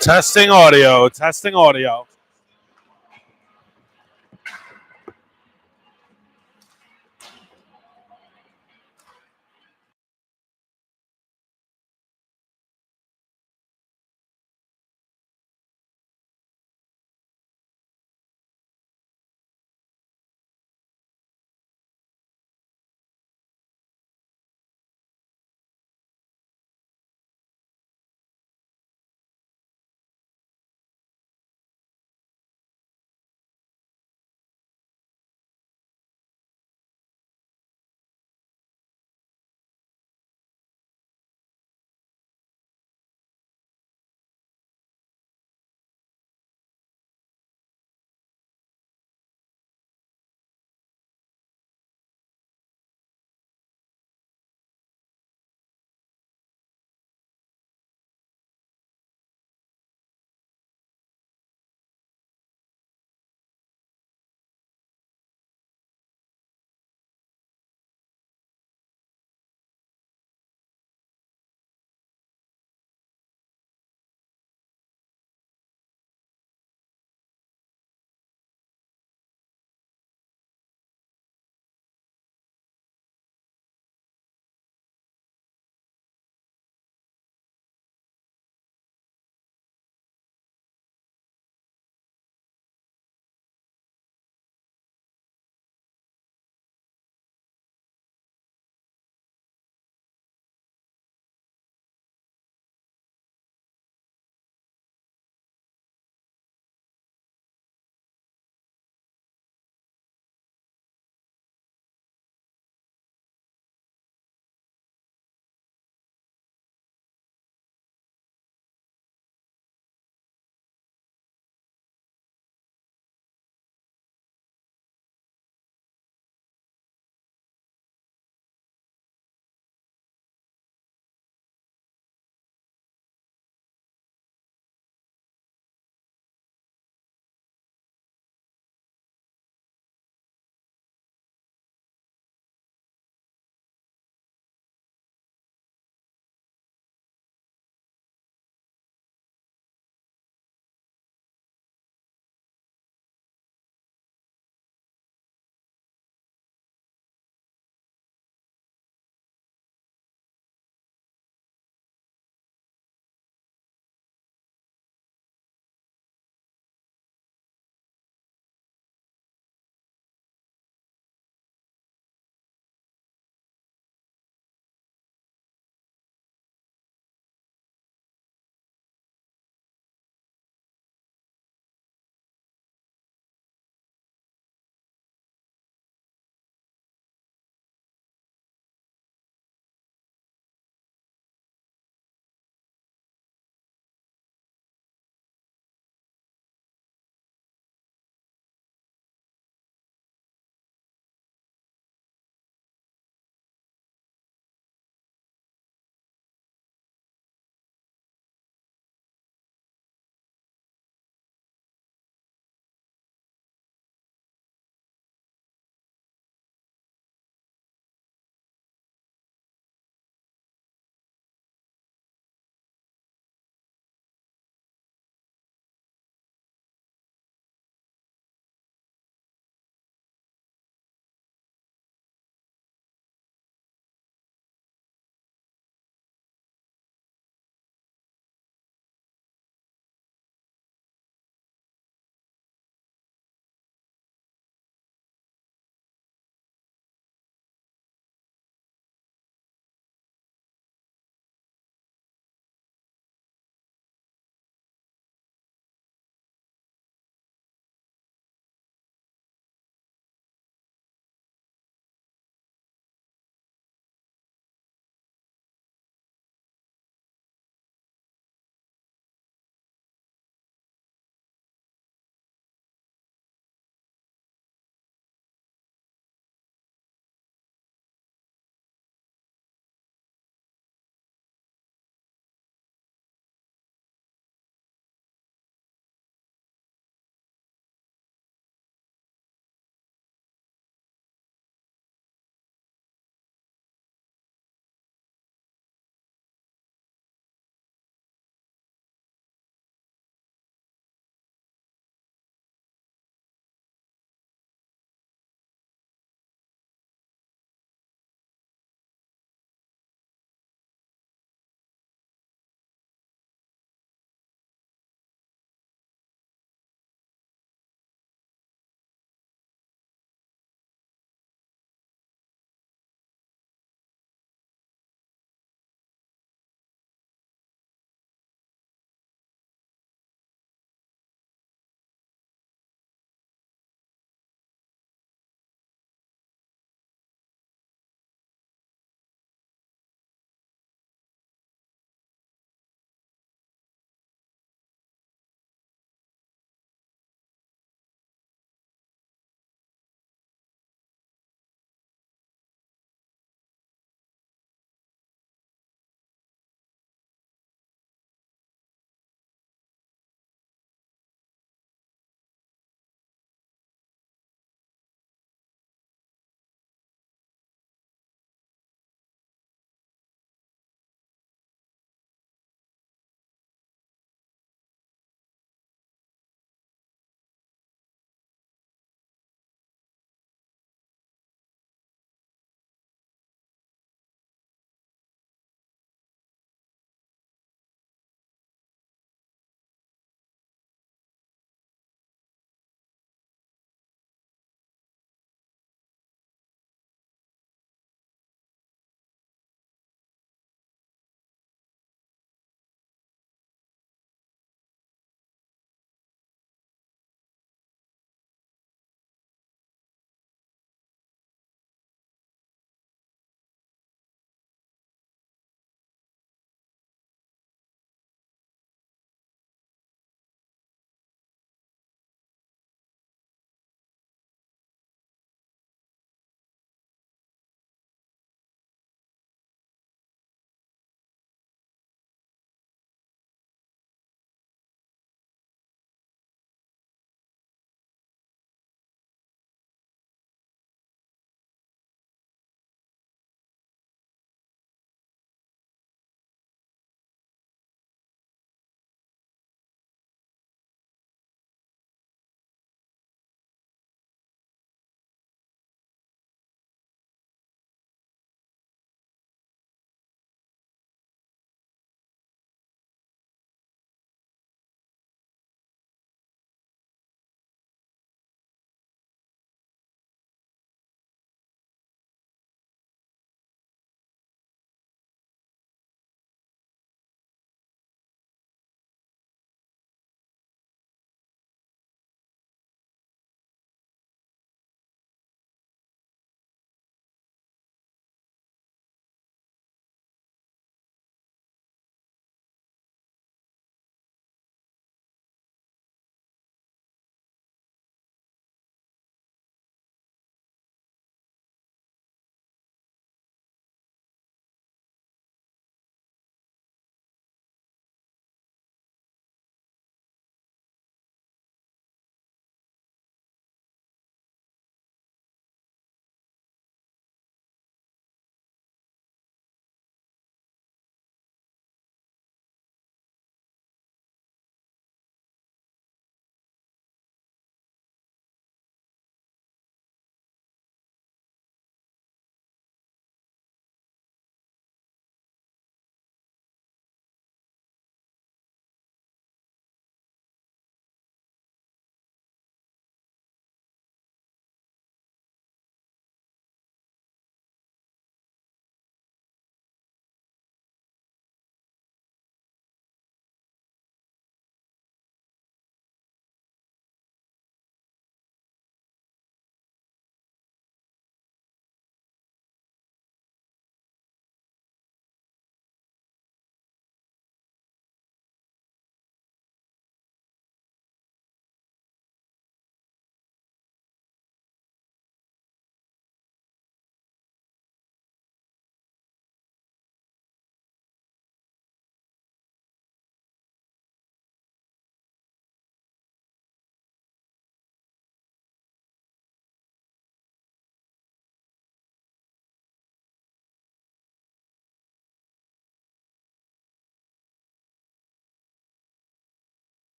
Testing audio. Testing audio.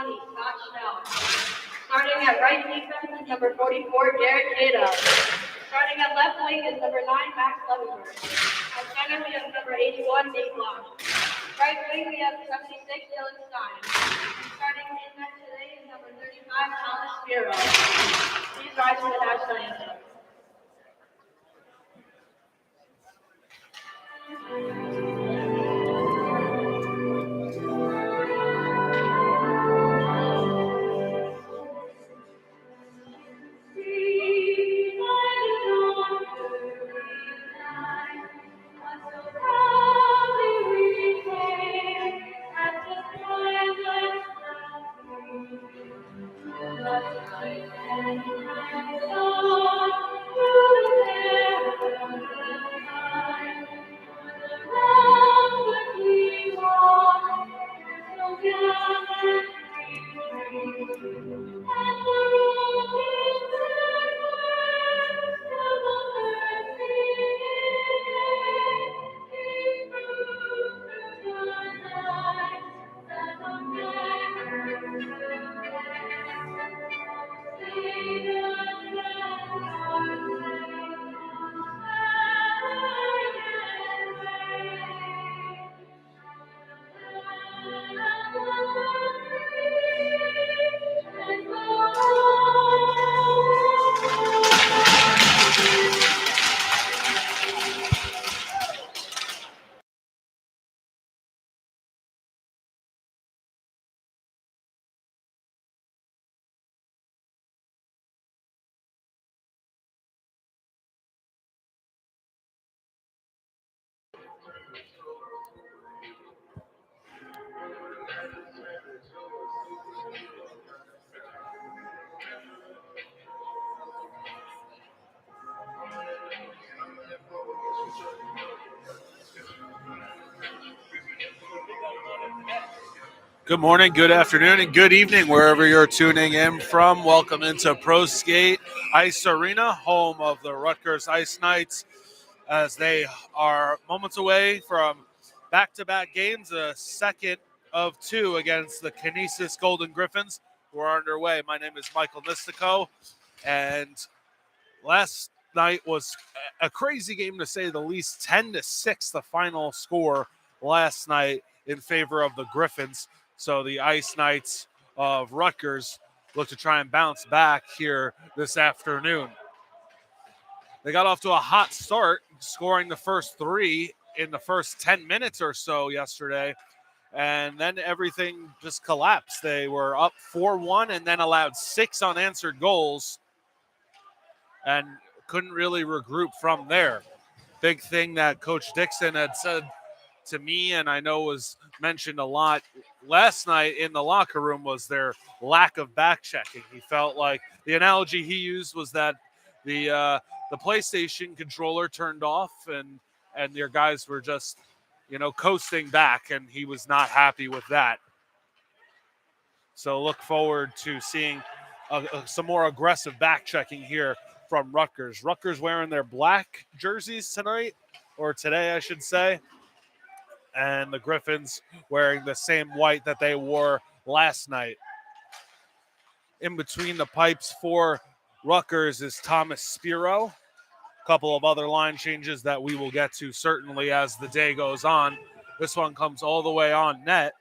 20, Scott Schnell. Starting at right defense is number 44, Jared Cato. Starting at left wing is number 9, Max Levenberg. At center we have number 81, Nate Block. Right wing we have 76, Dylan Stein. And starting in net today is number 35, Thomas Spiro. Please rise for the national anthem. Good morning, good afternoon, and good evening, wherever you're tuning in from. Welcome into Pro Skate Ice Arena, home of the Rutgers Ice Knights, as they are moments away from back-to-back games, a second of two against the Canisius Golden Griffins, who are underway. My name is Michael Nistico, and last night was a crazy game, to say the least. 10-6, the final score last night in favor of the Griffins. So the Ice Knights of Rutgers look to try and bounce back here this afternoon. They got off to a hot start, scoring the first three in the first 10 minutes or so yesterday, and then everything just collapsed. They were up 4-1 and then allowed 6 unanswered goals and couldn't really regroup from there. Big thing that Coach Dixon had said to me, and I know was mentioned a lot last night in the locker room, was their lack of back checking. He felt like the analogy he used was that the PlayStation controller turned off and their guys were just, coasting back, and he was not happy with that. So look forward to seeing some more aggressive back checking here from Rutgers. Rutgers wearing their black jerseys tonight, or today, I should say. And the Griffins wearing the same white that they wore last night. In between the pipes for Rutgers is Thomas Spiro. A couple of other line changes that we will get to certainly as the day goes on. This one comes all the way on net.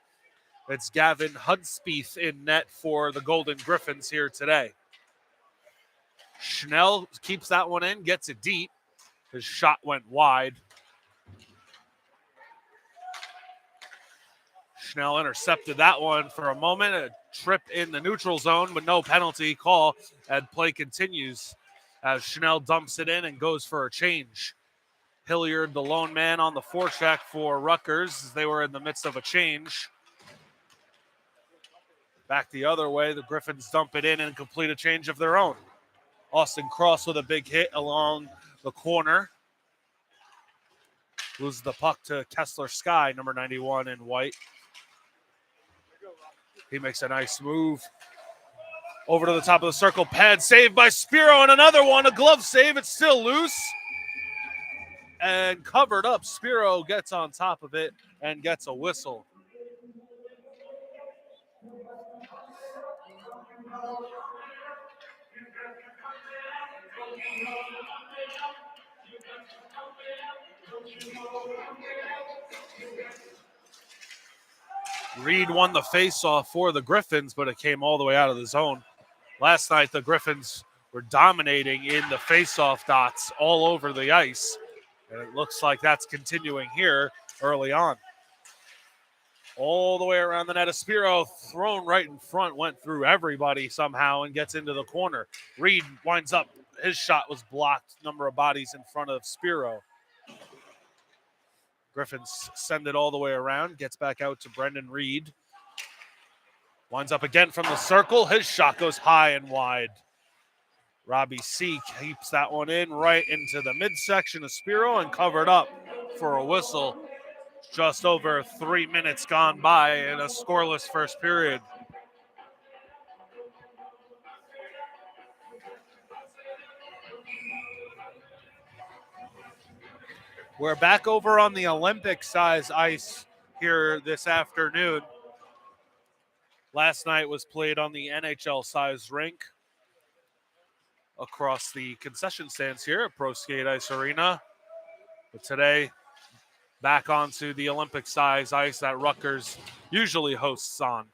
It's Gavin Hudspieth in net for the Golden Griffins here today. Schnell keeps that one in, gets it deep. His shot went wide. Schnell intercepted that one for a moment. A trip in the neutral zone, but no penalty call. And play continues as Schnell dumps it in and goes for a change. Hilliard, the lone man on the forecheck for Rutgers, as they were in the midst of a change. Back the other way, the Griffins dump it in and complete a change of their own. Austin Cross with a big hit along the corner. Loses the puck to Kessler Sky, number 91 in white. He makes a nice move over to the top of the circle. Pad saved by Spiro, and another one, a glove save. It's still loose and covered up. Spiro gets on top of it and gets a whistle. Reed won the faceoff for the Griffins, but it came all the way out of the zone. Last night, the Griffins were dominating in the faceoff dots all over the ice, and it looks like that's continuing here early on. All the way around the net. Spiro thrown right in front, went through everybody somehow and gets into the corner. Reed winds up. His shot was blocked. Number of bodies in front of Spiro. Griffins send it all the way around. Gets back out to Brendan Reed. Winds up again from the circle. His shot goes high and wide. Robbie C keeps that one in right into the midsection of Spiro and covered up for a whistle. Just over 3 minutes gone by in a scoreless first period. We're back over on the Olympic-size ice here this afternoon. Last night was played on the NHL-size rink across the concession stands here at Pro Skate Ice Arena. But today, back onto the Olympic-size ice that Rutgers usually hosts on.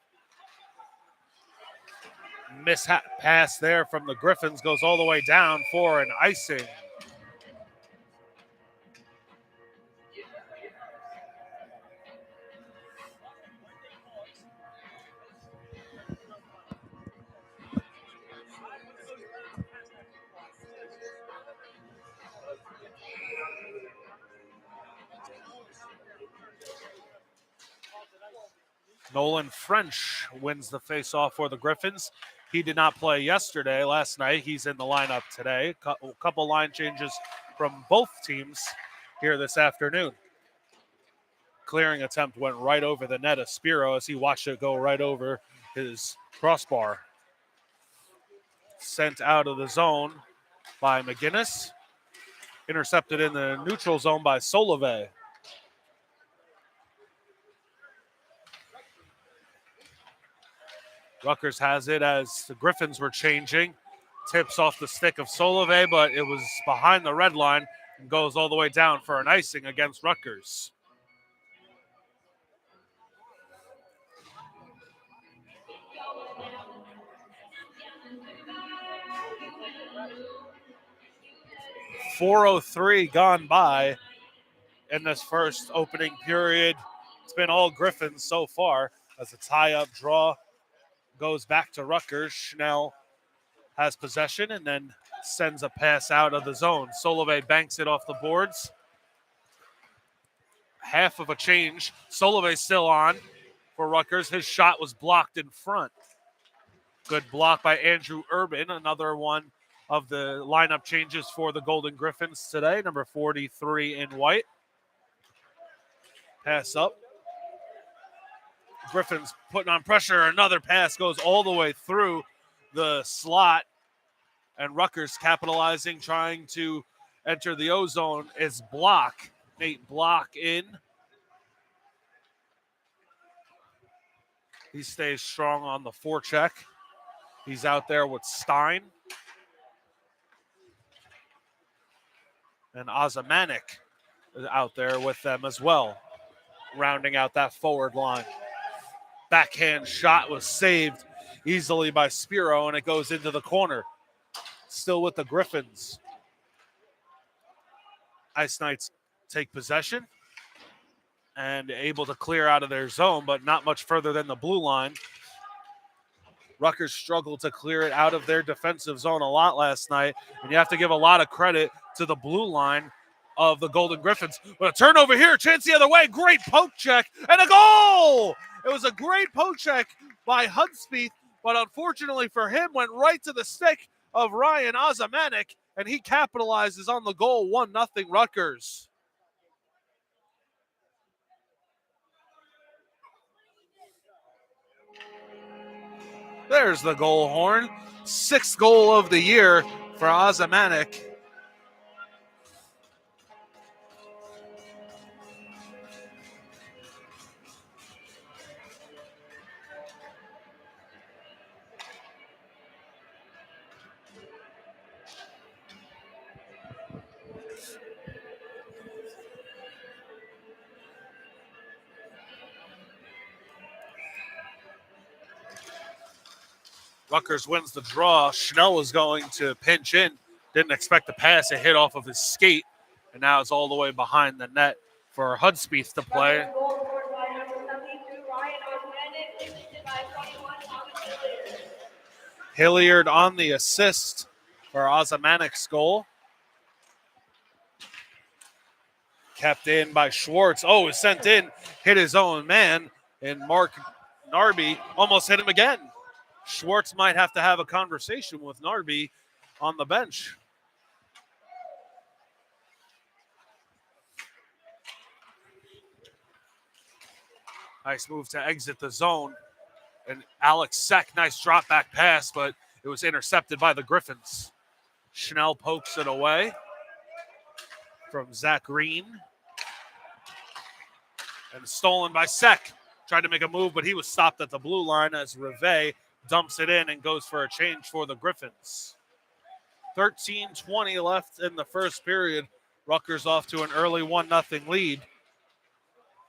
Mishap pass there from the Griffins goes all the way down for an icing. Nolan French wins the faceoff for the Griffins. He did not play last night. He's in the lineup today. A couple line changes from both teams here this afternoon. Clearing attempt went right over the net of Spiro as he watched it go right over his crossbar. Sent out of the zone by McGinnis. Intercepted in the neutral zone by Solove. Rutgers has it as the Griffins were changing. Tips off the stick of Solove, but it was behind the red line and goes all the way down for an icing against Rutgers. .403 gone by in this first opening period. It's been all Griffins so far as a tie-up draw goes back to Rutgers. Schnell has possession and then sends a pass out of the zone. Solove banks it off the boards. Half of a change. Solove still on for Rutgers. His shot was blocked in front. Good block by Andrew Urban, another one of the lineup changes for the Golden Griffins today, number 43 in white. Pass up. Griffins putting on pressure. Another pass goes all the way through the slot. And Rutgers capitalizing, trying to enter the O-zone is Block. Nate Block in. He stays strong on the forecheck. He's out there with Stein. And Ozamanik is out there with them as well, rounding out that forward line. Backhand shot was saved easily by Spiro, and it goes into the corner. Still with the Griffins. Ice Knights take possession and able to clear out of their zone, but not much further than the blue line. Rutgers struggled to clear it out of their defensive zone a lot last night, and you have to give a lot of credit to the blue line of the Golden Griffins. But a turnover here, chance the other way, great poke check, and a goal! It was a great poke check by Hudspeth, but unfortunately for him, went right to the stick of Ryan Ozamanik, and he capitalizes on the goal, 1-0 Rutgers. There's the goal horn. 6th goal of the year for Ozamanik. Rutgers wins the draw. Schnell was going to pinch in. Didn't expect the pass. It hit off of his skate. And now it's all the way behind the net for Hudspeth to play. Rutgers goal scored by number 72, Ryan Osmanic, assisted by 21, Thomas Hilliard. Hilliard on the assist for Osmanic's goal. Kept in by Schwartz. Oh, was sent in, hit his own man, and Mark Narby almost hit him again. Schwartz might have to have a conversation with Narby on the bench. Nice move to exit the zone. And Alex Seck, nice drop back pass, but it was intercepted by the Griffins. Schnell pokes it away from Zach Green. And stolen by Seck. Tried to make a move, but he was stopped at the blue line as Rivet dumps it in and goes for a change for the Griffins. 13:20 left in the first period. Rutgers off to an early 1-0 lead.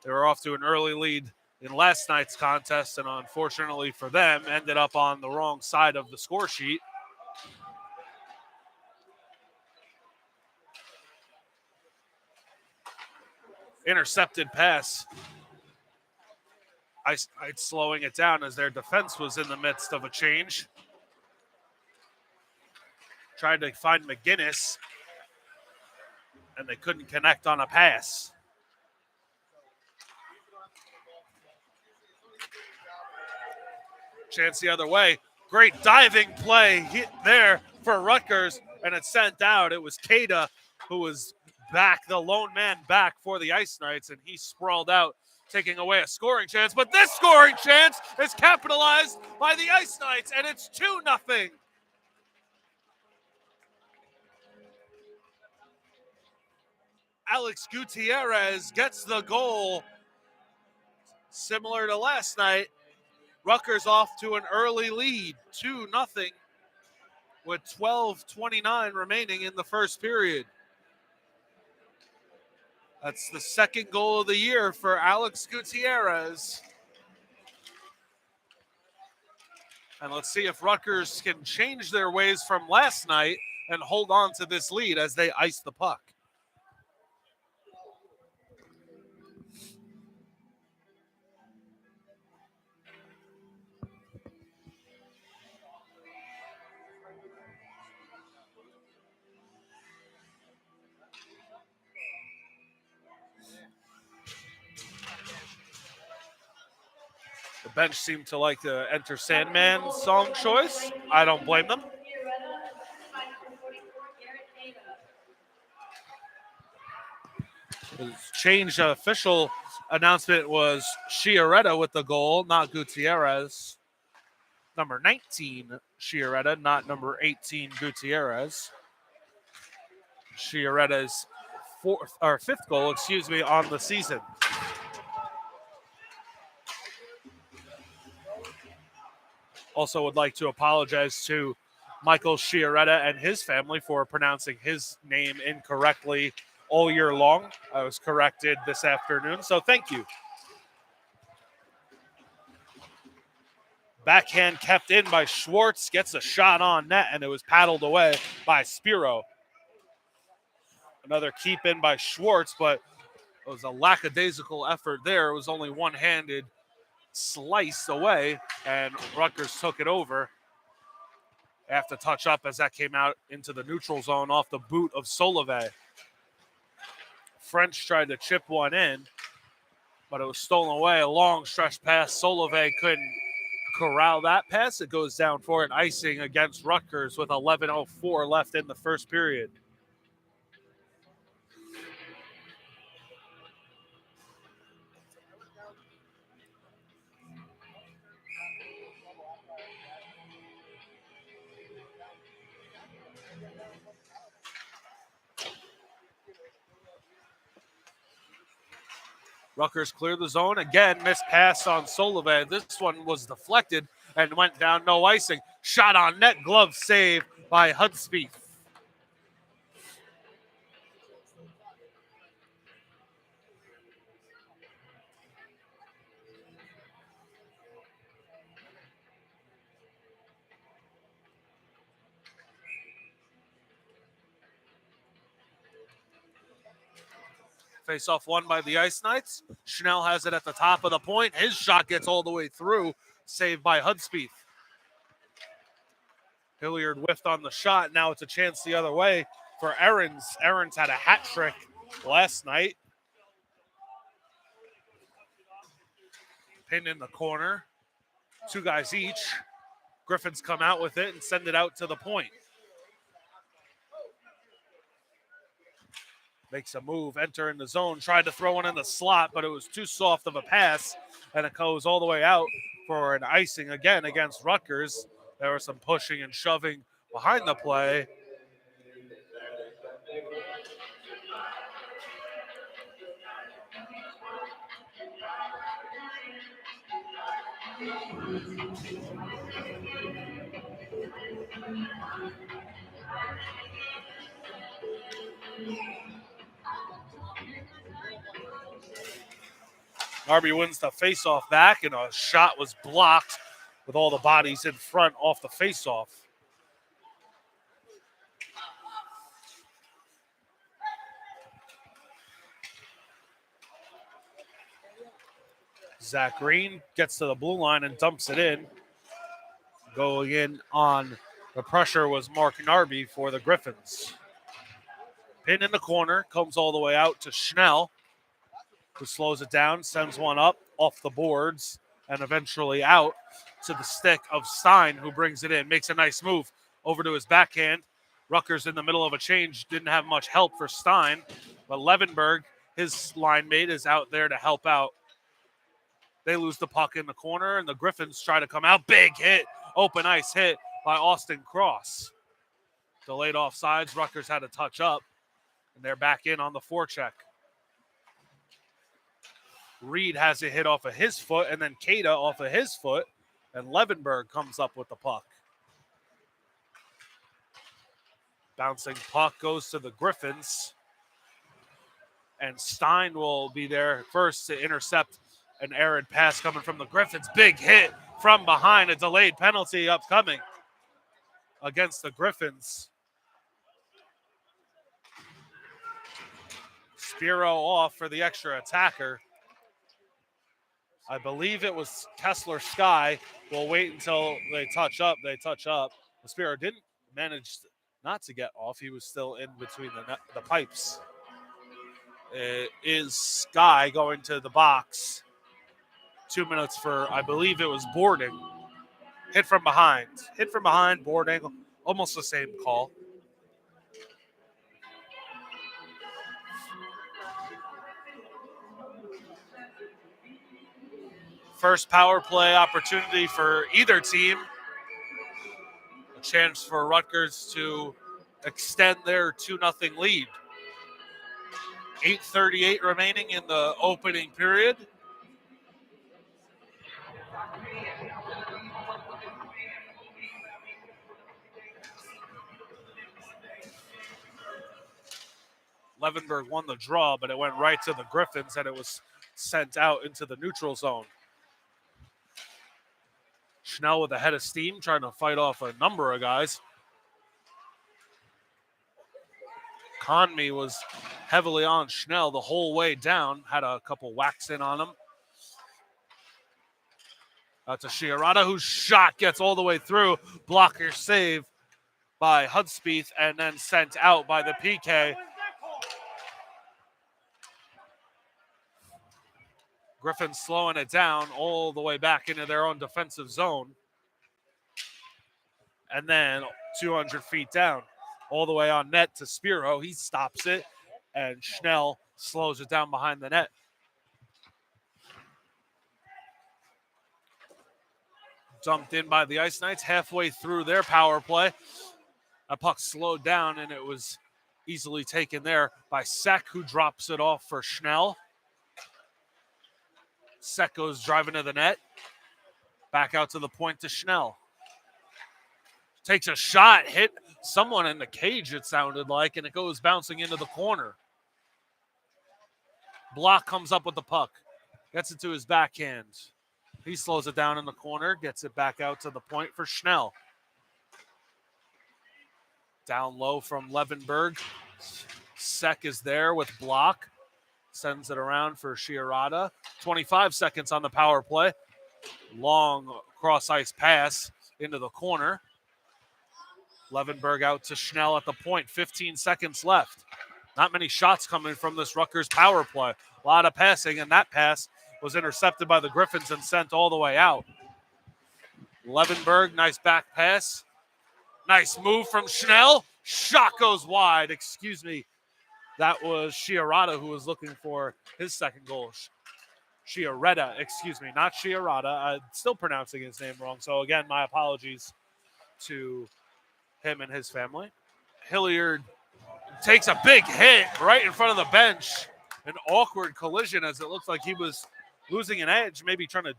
They were off to an early lead in last night's contest, and unfortunately for them, ended up on the wrong side of the score sheet. Intercepted pass. Ice slowing it down as their defense was in the midst of a change. Tried to find McGinnis, and they couldn't connect on a pass. Chance the other way. Great diving play hit there for Rutgers, and it's sent out. It was Kada who was back, the lone man back for the Ice Knights, and he sprawled out, taking away a scoring chance. But this scoring chance is capitalized by the Ice Knights, and it's 2-0. Alex Gutierrez gets the goal. Similar to last night, Rutgers off to an early lead, 2-0, with 12:29 remaining in the first period. That's the second goal of the year for Alex Gutierrez. And let's see if Rutgers can change their ways from last night and hold on to this lead as they ice the puck. The bench seemed to like the Enter Sandman song choice. I don't blame them. The change official announcement was Chiaretta with the goal, not Gutierrez. Number 19, Chiaretta, not number 18, Gutierrez. Chiaretta's fifth goal, on the season. Also would like to apologize to Michael Chiaretta and his family for pronouncing his name incorrectly all year long. I was corrected this afternoon, so thank you. Backhand kept in by Schwartz, gets a shot on net, and it was paddled away by Spiro. Another keep in by Schwartz, but it was a lackadaisical effort there. It was only one-handed slice away, and Rutgers took it over. They have to touch up as that came out into the neutral zone off the boot of Solove. French tried to chip one in, but it was stolen away. A long stretch pass. Solove couldn't corral that pass. It goes down for an icing against Rutgers with 11:04 left in the first period. Rutgers cleared the zone. Again, missed pass on Solove. This one was deflected and went down, no icing. Shot on net, glove save by Hudspeth. Face-off won by the Ice Knights. Schnell has it at the top of the point. His shot gets all the way through, saved by Hudspeth. Hilliard whiffed on the shot. Now it's a chance the other way for Ahrens. Ahrens had a hat trick last night. Pin in the corner. Two guys each. Griffins come out with it and send it out to the point. Makes a move, enter in the zone, tried to throw one in the slot, but it was too soft of a pass, and it goes all the way out for an icing again against Rutgers. There was some pushing and shoving behind the play. Darby wins the faceoff back, and a shot was blocked with all the bodies in front off the faceoff. Zach Green gets to the blue line and dumps it in. Going in on the pressure was Mark Narby for the Griffins. Pin in the corner, comes all the way out to Schnell, who slows it down, sends one up off the boards, and eventually out to the stick of Stein, who brings it in, makes a nice move over to his backhand. Rutgers in the middle of a change, didn't have much help for Stein, but Levenberg, his line mate, is out there to help out. They lose the puck in the corner, and the Griffins try to come out. Big hit, open ice hit by Austin Cross. Delayed offsides, Rutgers had to touch up, and they're back in on the forecheck. Reed has a hit off of his foot, and then Kada off of his foot, and Levenberg comes up with the puck. Bouncing puck goes to the Griffins, and Stein will be there first to intercept an errant pass coming from the Griffins. Big hit from behind, a delayed penalty upcoming against the Griffins. Spiro off for the extra attacker. I believe it was Kessler Sky. We'll wait until they touch up. They touch up. Spiro didn't manage not to get off. He was still in between the pipes. It is Sky going to the box. 2 minutes for, I believe it was boarding. Hit from behind. Hit from behind, boarding. Almost the same call. First power play opportunity for either team. A chance for Rutgers to extend their 2-0 lead. 8:38 remaining in the opening period. Levenberg won the draw, but it went right to the Griffins, and it was sent out into the neutral zone. Schnell with a head of steam, trying to fight off a number of guys. Conmee was heavily on Schnell the whole way down, had a couple whacks in on him. To Shiorada, whose shot gets all the way through. Blocker save by Hudspeth, and then sent out by the PK. Griffins slowing it down all the way back into their own defensive zone. And then 200 feet down, all the way on net to Spiro. He stops it, and Schnell slows it down behind the net. Dumped in by the Ice Knights halfway through their power play. A puck slowed down, and it was easily taken there by Seck, who drops it off for Schnell. Seck goes driving to the net. Back out to the point to Schnell. Takes a shot, hit someone in the cage, it sounded like, and it goes bouncing into the corner. Block comes up with the puck. Gets it to his backhand. He slows it down in the corner, gets it back out to the point for Schnell. Down low from Levenberg. Seck is there with Block. sends it around for Chiarada. 25 seconds on the power play. Long cross-ice pass into the corner. Levenberg out to Schnell at the point. 15 seconds left. Not many shots coming from this Rutgers power play. A lot of passing, and that pass was intercepted by the Griffins and sent all the way out. Levenberg, nice back pass. Nice move from Schnell. Shot goes wide. Excuse me. That was Chiarada who was looking for his second goal. Chiaretta, excuse me, not Chiarada. I'm still pronouncing his name wrong. So, again, my apologies to him and his family. Hilliard takes a big hit right in front of the bench. An awkward collision as it looks like he was losing an edge, maybe trying to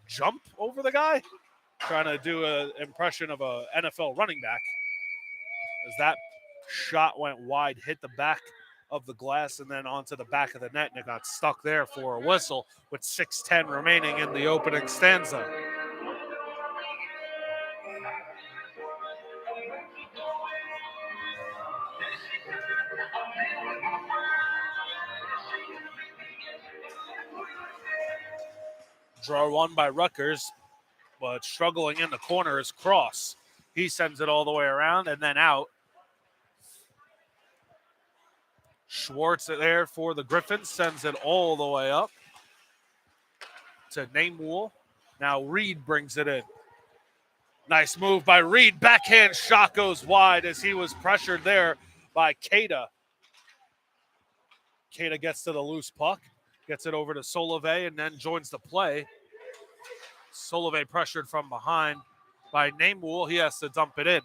jump over the guy, trying to do an impression of a NFL running back. As that shot went wide, hit the back of the glass and then onto the back of the net, and it got stuck there for a whistle with 6:10 remaining in the opening stanza. Draw one by Rutgers, but struggling in the corner is Cross. He sends it all the way around and then out. Schwartz there for the Griffins, sends it all the way up to Namewool. Now Reed brings it in. Nice move by Reed. Backhand shot goes wide as he was pressured there by Keita. Keita gets to the loose puck, gets it over to Solove, and then joins the play. Solove pressured from behind by Namewool. He has to dump it in.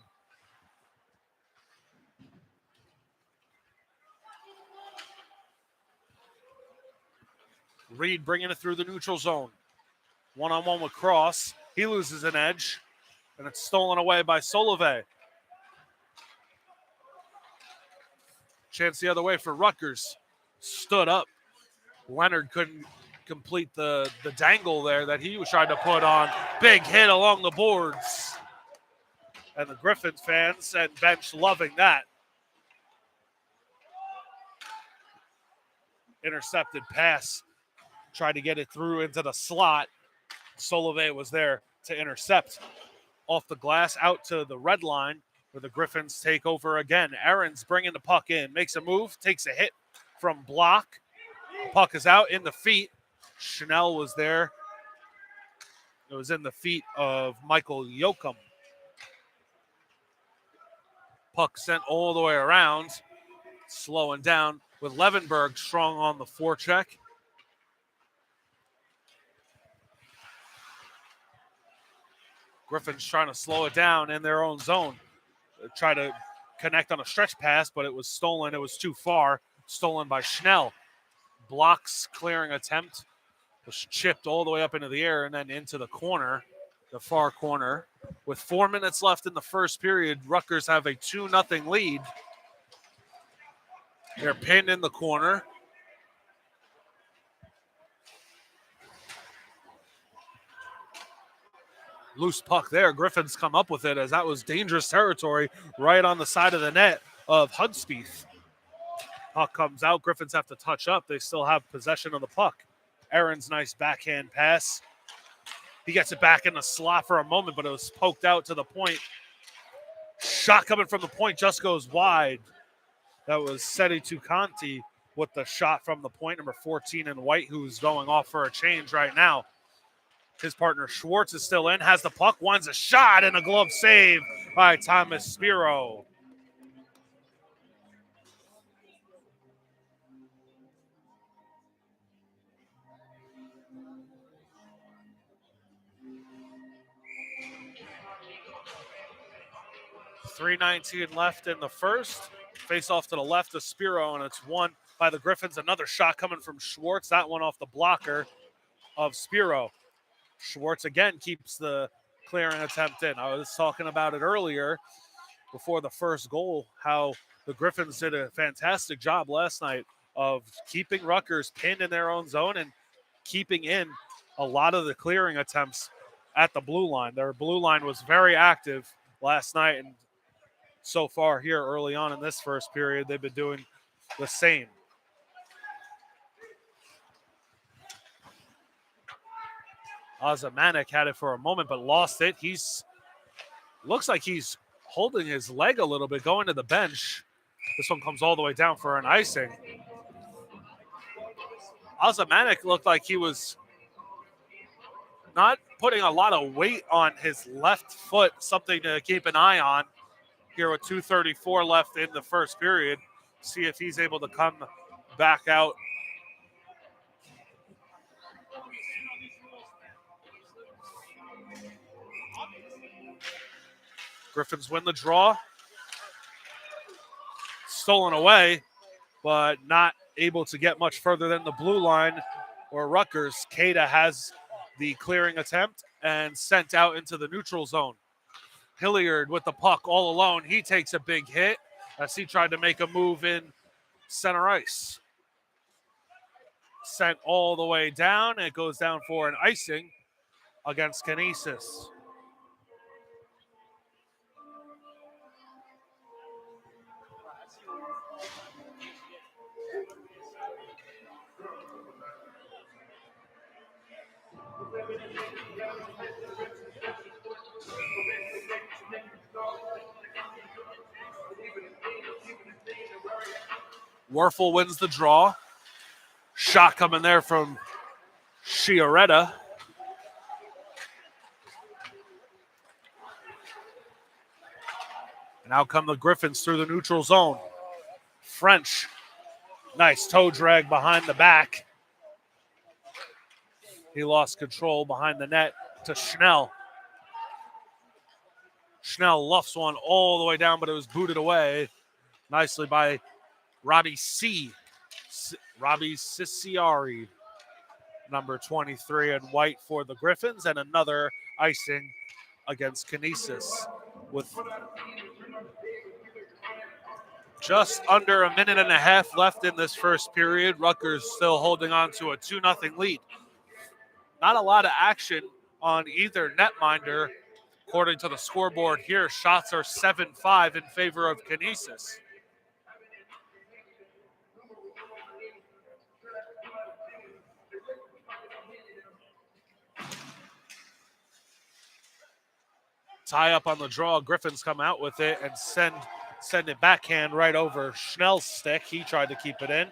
Reed bringing it through the neutral zone. One-on-one with Cross. He loses an edge, and it's stolen away by Solove. Chance the other way for Rutgers. Stood up. Leonard couldn't complete the dangle there that he was trying to put on. Big hit along the boards. And the Griffins fans and bench loving that. Intercepted pass. Tried to get it through into the slot. Solove was there to intercept. Off the glass, out to the red line, where the Griffins take over again. Aaron's bringing the puck in. Makes a move, takes a hit from block. Puck is out in the feet. Schnell was there. It was in the feet of Michael Yoakum. Puck sent all the way around. Slowing down with Levenberg strong on the forecheck. Griffins trying to slow it down in their own zone. Try to connect on a stretch pass, but it was stolen. It was too far. Stolen by Schnell. Blocks clearing attempt. Was chipped all the way up into the air and then into the corner, the far corner. With 4 minutes left in the first period, Rutgers have a 2-0 lead. They're pinned in the corner. Loose puck there. Griffins come up with it as that was dangerous territory right on the side of the net of Hudspeth. Puck comes out. Griffins have to touch up. They still have possession of the puck. Aaron's nice backhand pass. He gets it back in the slot for a moment, but it was poked out to the point. Shot coming from the point just goes wide. That was Seti Tukanti with the shot from the point, number 14 in white, who's going off for a change right now. His partner Schwartz is still in, has the puck, winds a shot, and a glove save by Thomas Spiro. .319 left in the first. Face off to the left of Spiro, and it's won by the Griffins. Another shot coming from Schwartz. That one off the blocker of Spiro. Schwartz again keeps the clearing attempt in. I was talking about it earlier before the first goal, how the Griffins did a fantastic job last night of keeping Rutgers pinned in their own zone and keeping in a lot of the clearing attempts at the blue line. Their blue line was very active last night, and so far here early on in this first period, they've been doing the same. Ozamanek had it for a moment but lost it. Looks like he's holding his leg a little bit, going to the bench. This one comes all the way down for an icing. Ozamanek looked like he was not putting a lot of weight on his left foot, something to keep an eye on here with 2:34 left in the first period. See if he's able to come back out. Griffins win the draw. Stolen away, but not able to get much further than the blue line or Rutgers. Cada has the clearing attempt and sent out into the neutral zone. Hilliard with the puck all alone. He takes a big hit as he tried to make a move in center ice. Sent all the way down. It goes down for an icing against Canisius. Werfel wins the draw. Shot coming there from Chiaretta. And out come the Griffins through the neutral zone. French, nice toe drag behind the back. He lost control behind the net to Schnell. Schnell luffs one all the way down, but it was booted away nicely by Robbie Cicciari, number 23 in white for the Griffins, and another icing against Canisius with just under a minute and a half left in this first period. Rutgers still holding on to a 2-0 lead. Not a lot of action on either netminder. According to the scoreboard here, shots are 7-5 in favor of Canisius. Tie up on the draw. Griffins come out with it and send it backhand right over Schnell's stick. He tried to keep it in.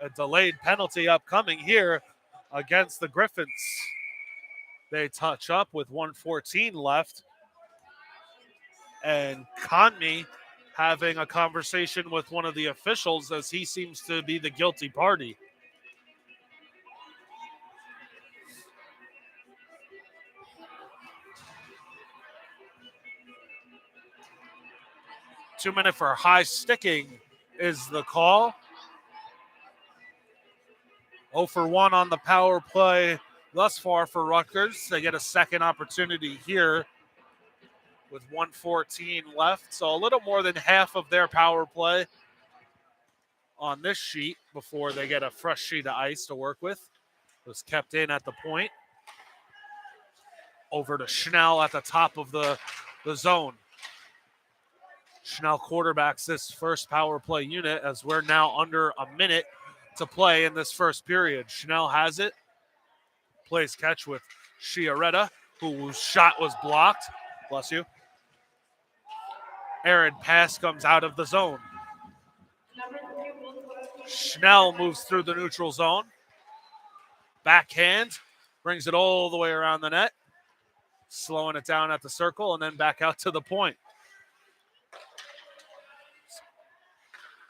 A delayed penalty upcoming here against the Griffins. They touch up with 1:14 left. And Conmee having a conversation with one of the officials as he seems to be the guilty party. Two-minute for high sticking is the call. 0 for 1 on the power play thus far for Rutgers. They get a second opportunity here with 1:14 left. So a little more than half of their power play on this sheet before they get a fresh sheet of ice to work with. It was kept in at the point. Over to Schnell at the top of the zone. Schnell quarterbacks this first power play unit as we're now under a minute to play in this first period. Schnell has it. Plays catch with Chiaretta, whose shot was blocked. Bless you. Errant pass comes out of the zone. Schnell moves through the neutral zone. Backhand, brings it all the way around the net. Slowing it down at the circle and then back out to the point.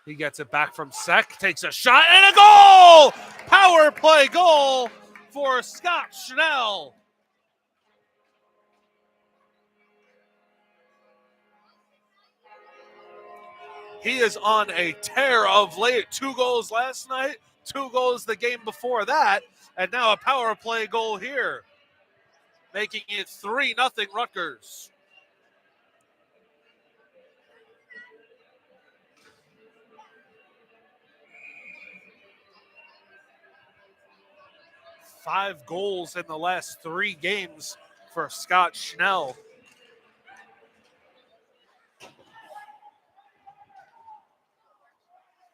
He gets it back from Sek, takes a shot, and a goal! Power play goal for Scott Schnell. He is on a tear of late. 2 goals last night, 2 goals the game before that, and now a power play goal here, making it 3-0 Rutgers. Five goals in the last 3 games for Scott Schnell.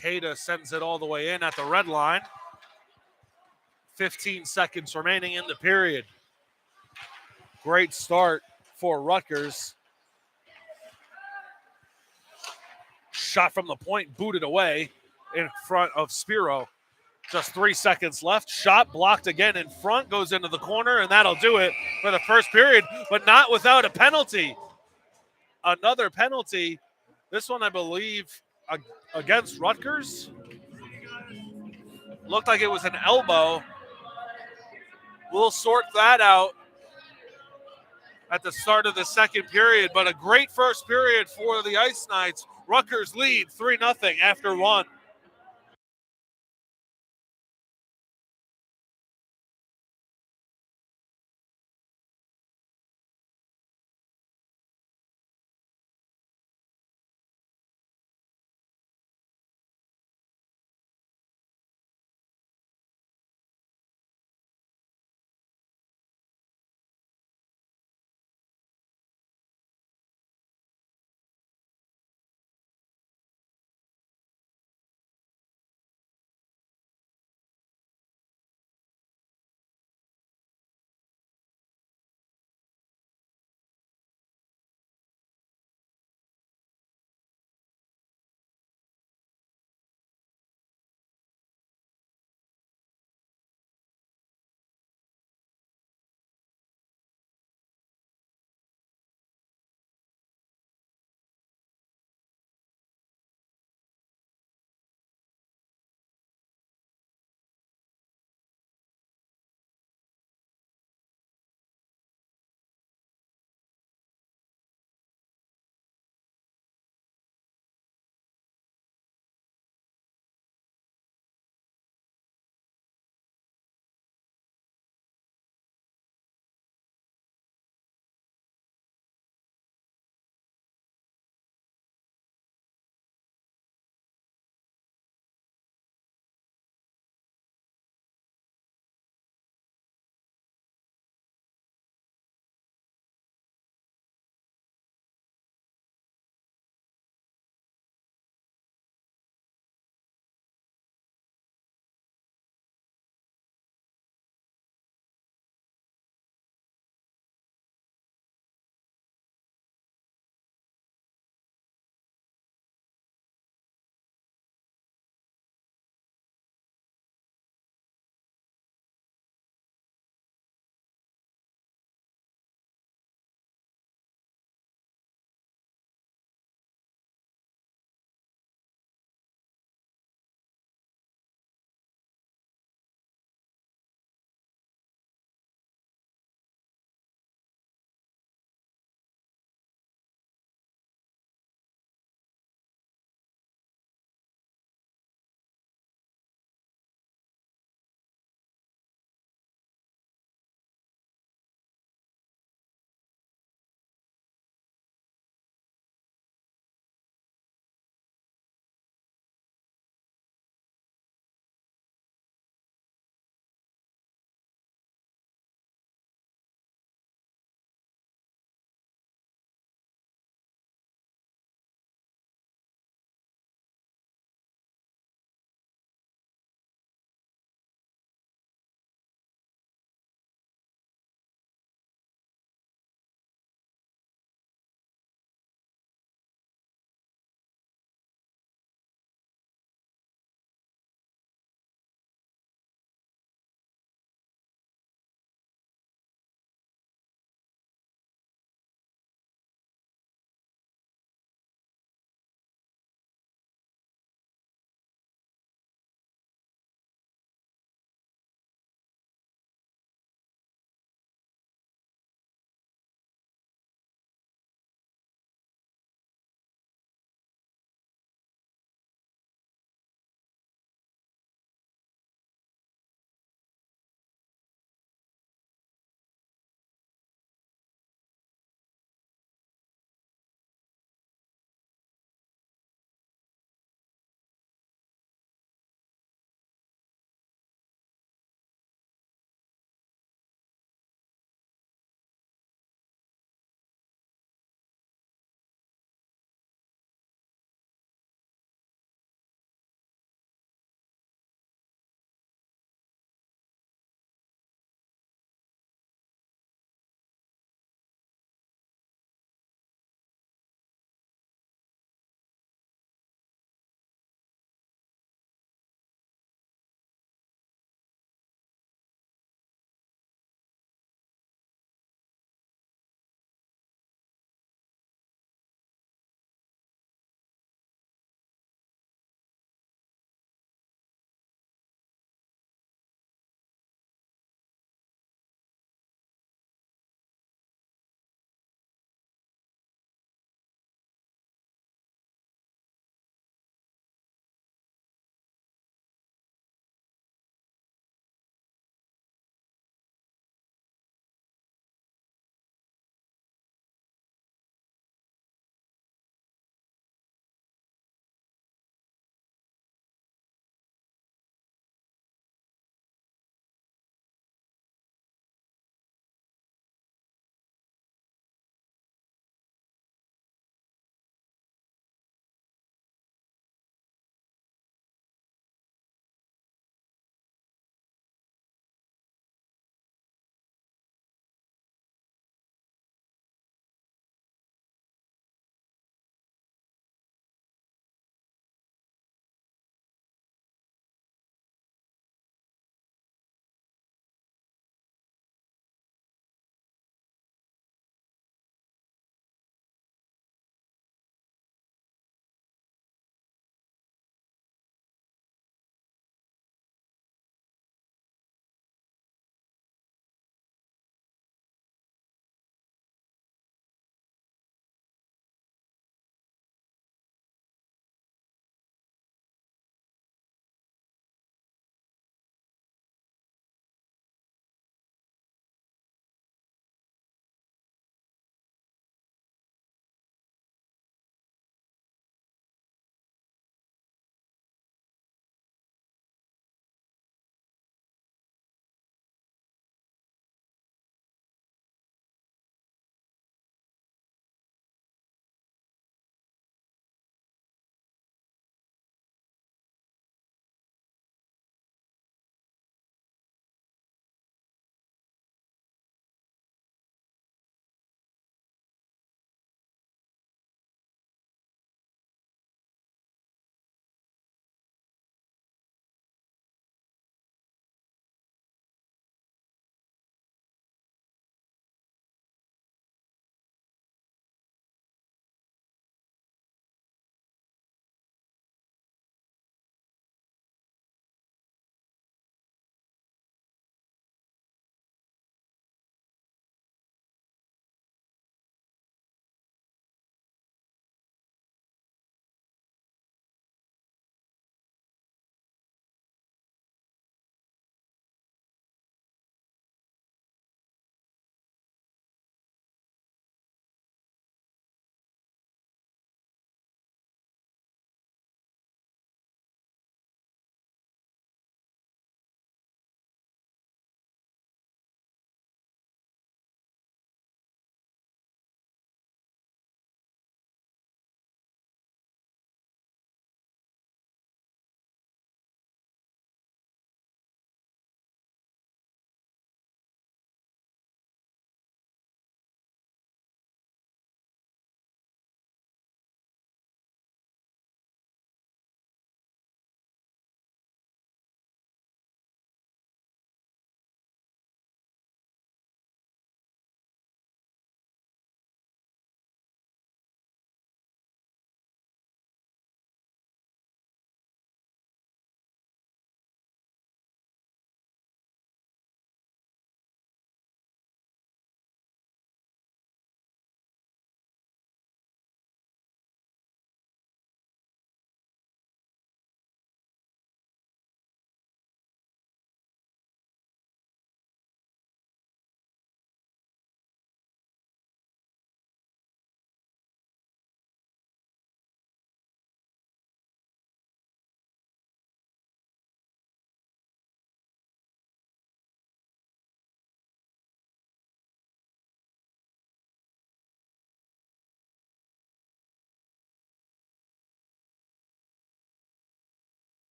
Cada sends it all the way in at the red line. 15 seconds remaining in the period. Great start for Rutgers. Shot from the point, booted away in front of Spiro. Just 3 seconds left. Shot blocked again in front, goes into the corner, and that'll do it for the first period, but not without a penalty. Another penalty. This one, I believe, against Rutgers. Looked like it was an elbow. We'll sort that out at the start of the second period, but a great first period for the Ice Knights. Rutgers lead 3-0 after one.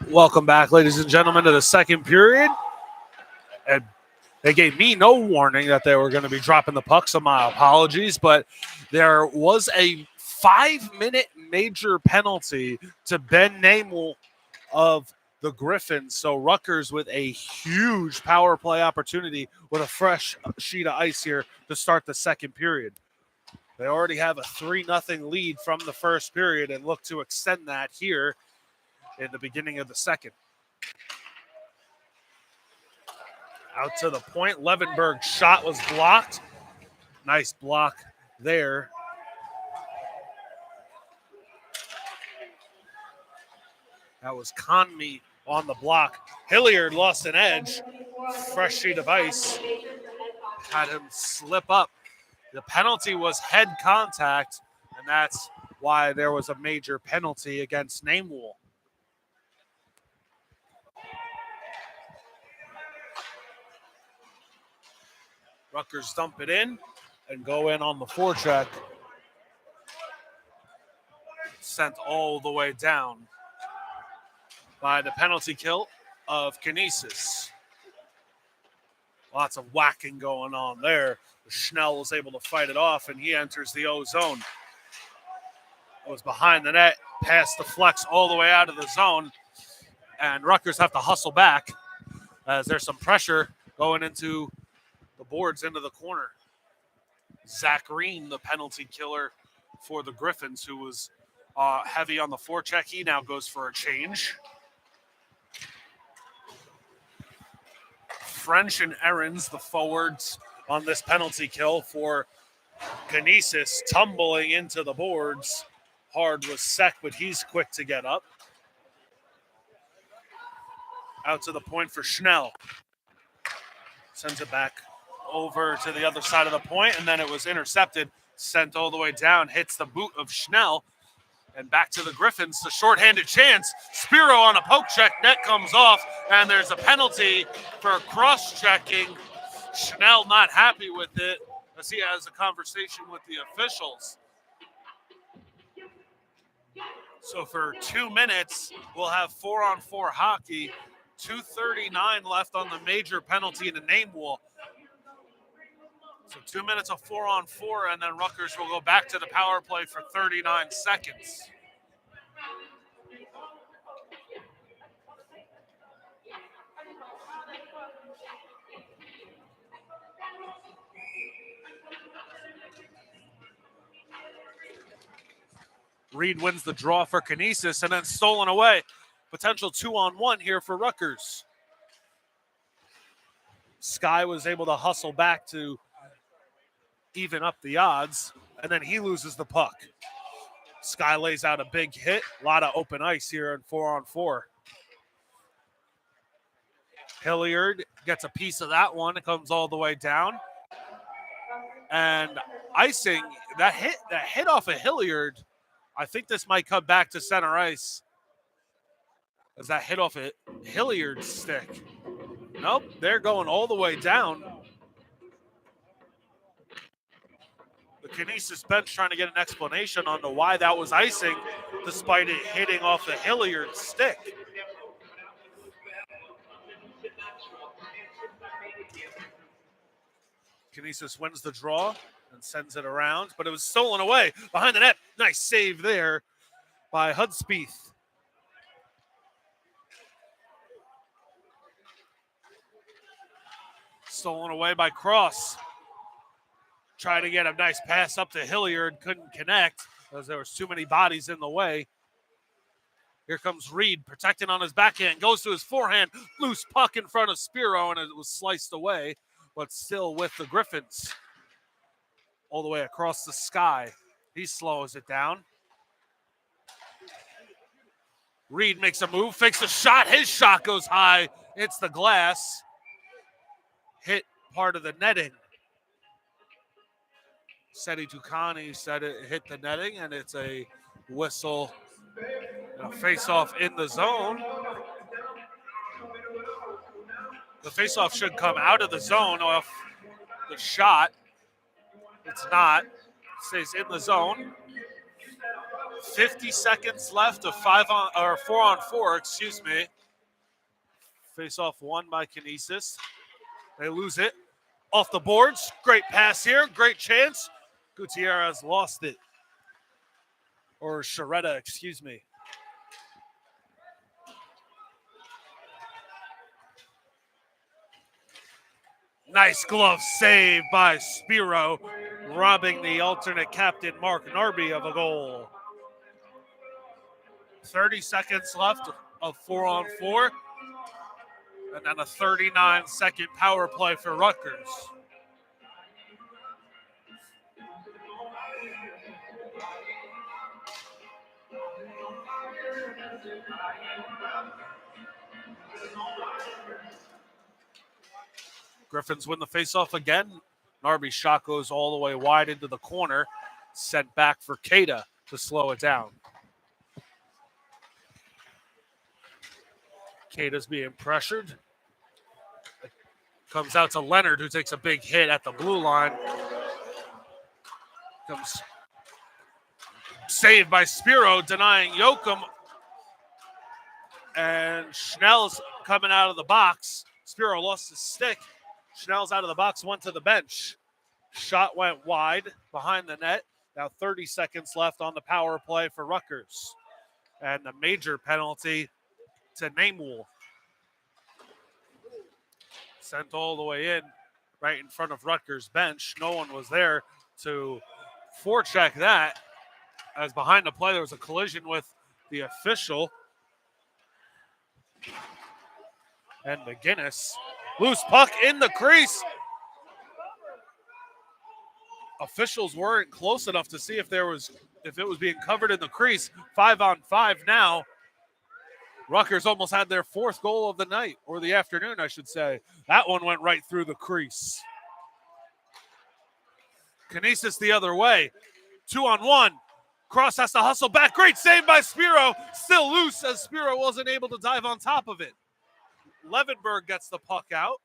Welcome back, ladies and gentlemen, to the second period. And they gave me no warning that they were going to be dropping the puck, so my apologies. But there was a 5-minute major penalty to Ben Namel of the Griffins. So Rutgers with a huge power play opportunity with a fresh sheet of ice here to start the second period. They already have a 3-0 lead from the first period and look to extend that here in the beginning of the second. Out to the point. Levenberg's shot was blocked. Nice block there. That was Conmey on the block. Hilliard lost an edge. Fresh sheet of ice. Had him slip up. The penalty was head contact, and that's why there was a major penalty against Namewell. Rutgers dump it in and go in on the forecheck. Sent all the way down by the penalty kill of Canisius. Lots of whacking going on there. Schnell was able to fight it off, and he enters the O zone. It was behind the net, past the flex all the way out of the zone, and Rutgers have to hustle back as there's some pressure going into the boards into the corner. Zach Green, the penalty killer for the Griffins, who was heavy on the forecheck. He now goes for a change. French and Aarons, the forwards on this penalty kill for Canisius, tumbling into the boards. Hard was Sek, but he's quick to get up. Out to the point for Schnell. Sends it back over to the other side of the point, and then it was intercepted, sent all the way down, hits the boot of Schnell, and back to the Griffins. The shorthanded chance. Spiro on a poke check, net comes off, and there's a penalty for cross-checking. Schnell not happy with it as he has a conversation with the officials. So for 2 minutes, we'll have 4-on-4 hockey. 2:39 left on the major penalty in the name wall. So 2 minutes of 4-on-4, and then Rutgers will go back to the power play for 39 seconds. Reed wins the draw for Canisius and then stolen away. Potential 2-on-1 here for Rutgers. Sky was able to hustle back to even up the odds, and then he loses the puck. Sky lays out a big hit. A lot of open ice here in 4-on-4. Hilliard gets a piece of that one. It comes all the way down. And icing, that hit off of Hilliard, I think this might come back to center ice as that hit off of Hilliard's stick. Nope, they're going all the way down. The Canisius bench trying to get an explanation on why that was icing despite it hitting off the Hilliard stick. Canisius wins the draw and sends it around, but it was stolen away behind the net. Nice save there by Hudspeth. Stolen away by Cross. Tried to get a nice pass up to Hilliard, couldn't connect because there was too many bodies in the way. Here comes Reed, protecting on his backhand, goes to his forehand, loose puck in front of Spiro, and it was sliced away, but still with the Griffins. All the way across the sky. He slows it down. Reed makes a move, fakes a shot. His shot goes high. It's the glass. Hit part of the netting. Seti Tukani said it hit the netting, and it's a whistle, a face-off in the zone. The face-off should come out of the zone off the shot. It's not. It stays in the zone. 50 seconds left of 4-on-4, excuse me. Face off won by Canisius. They lose it. Off the boards. Great pass here. Great chance. Gutierrez lost it. Or Sharetta, excuse me. Nice glove save by Spiro, robbing the alternate captain Mark Narby of a goal. 30 seconds left of 4-on-4. And then a 39-second power play for Rutgers. Griffins win the faceoff again. Narby's shot goes all the way wide into the corner. Sent back for Cada to slow it down. Cada's being pressured. Comes out to Leonard, who takes a big hit at the blue line. Comes saved by Spiro, denying Yoakum. And Schnell's coming out of the box. Spiro lost his stick. Schnell's out of the box, went to the bench. Shot went wide behind the net. Now 30 seconds left on the power play for Rutgers. And the major penalty to NECHL. Sent all the way in, right in front of Rutgers' bench. No one was there to forecheck that. As behind the play, there was a collision with the official. And McGinnis. Loose puck in the crease. Officials weren't close enough to see if it was being covered in the crease. 5-on-5 now. Rutgers almost had their fourth goal of the night, or the afternoon, I should say. That one went right through the crease. Canisius the other way. 2-on-1. Cross has to hustle back. Great save by Spiro. Still loose as Spiro wasn't able to dive on top of it. Levenberg gets the puck out.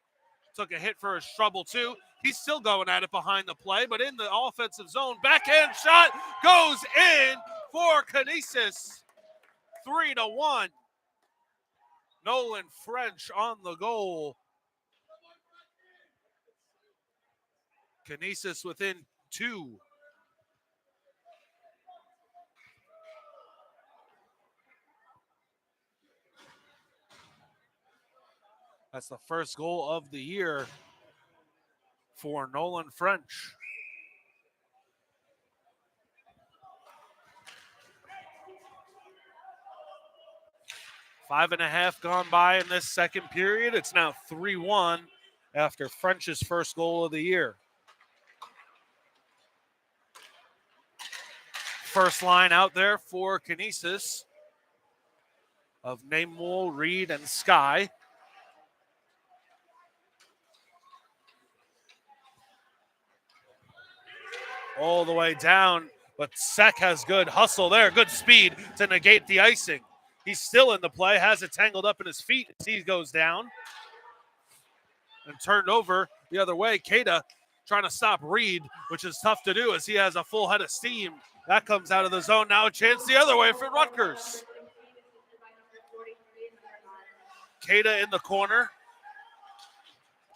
Took a hit for his trouble, too. He's still going at it behind the play, but in the offensive zone. Backhand shot goes in for Canisius. 3-1. Nolan French on the goal. Canisius within 2. That's the first goal of the year for Nolan French. Five and a half gone by in this second period. It's now 3-1 after French's first goal of the year. First line out there for Canisius of NECHL, Reed, and Sky. All the way down, but Sek has good hustle there, good speed to negate the icing. He's still in the play, has it tangled up in his feet as he goes down. And turned over the other way. Cada trying to stop Reed, which is tough to do as he has a full head of steam. That comes out of the zone. Now a chance the other way for Rutgers. Cada in the corner.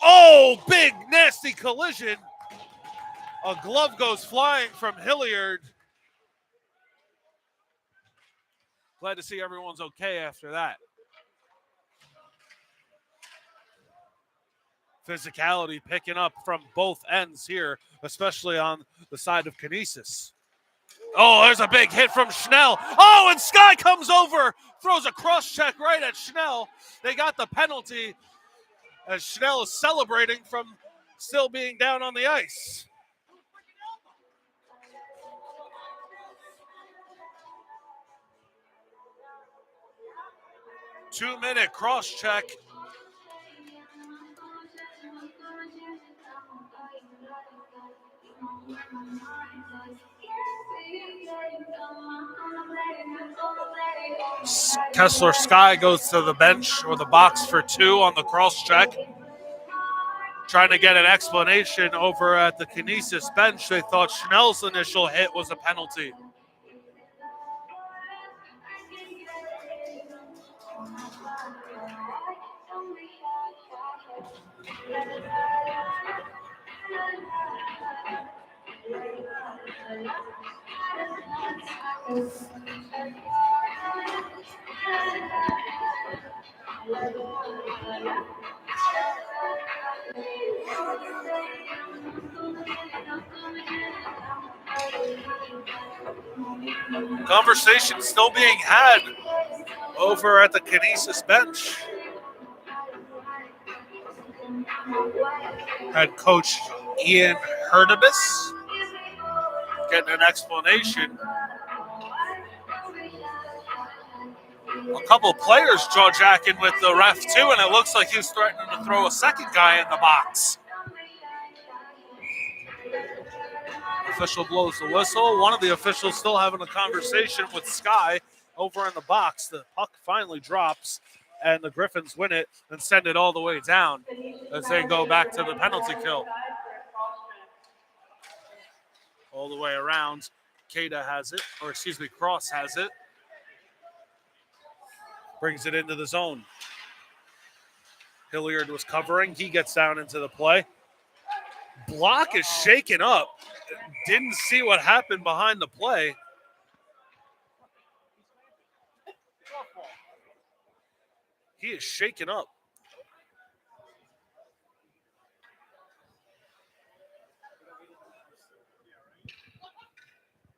Oh, big, nasty collision. A glove goes flying from Hilliard. Glad to see everyone's okay after that. Physicality picking up from both ends here, especially on the side of Canisius. Oh, there's a big hit from Schnell. Oh, and Sky comes over, throws a cross check right at Schnell. They got the penalty as Schnell is celebrating from still being down on the ice. Two-minute cross check. Kessler Sky goes to the bench or the box for 2 on the cross check. Trying to get an explanation over at the Canisius bench. They thought Schnell's initial hit was a penalty. Conversation still being had over at the Canisius bench. Head coach Ian Herdibus getting an explanation. A couple players jaw-jacking with the ref too, and it looks like he's threatening to throw a second guy in the box. Official blows the whistle. One of the officials still having a conversation with Sky over in the box. The puck finally drops, and the Griffins win it and send it all the way down as they go back to the penalty kill. All the way around. Cross has it. Brings it into the zone. Hilliard was covering. He gets down into the play. Block is shaken up. Didn't see what happened behind the play. He is shaken up.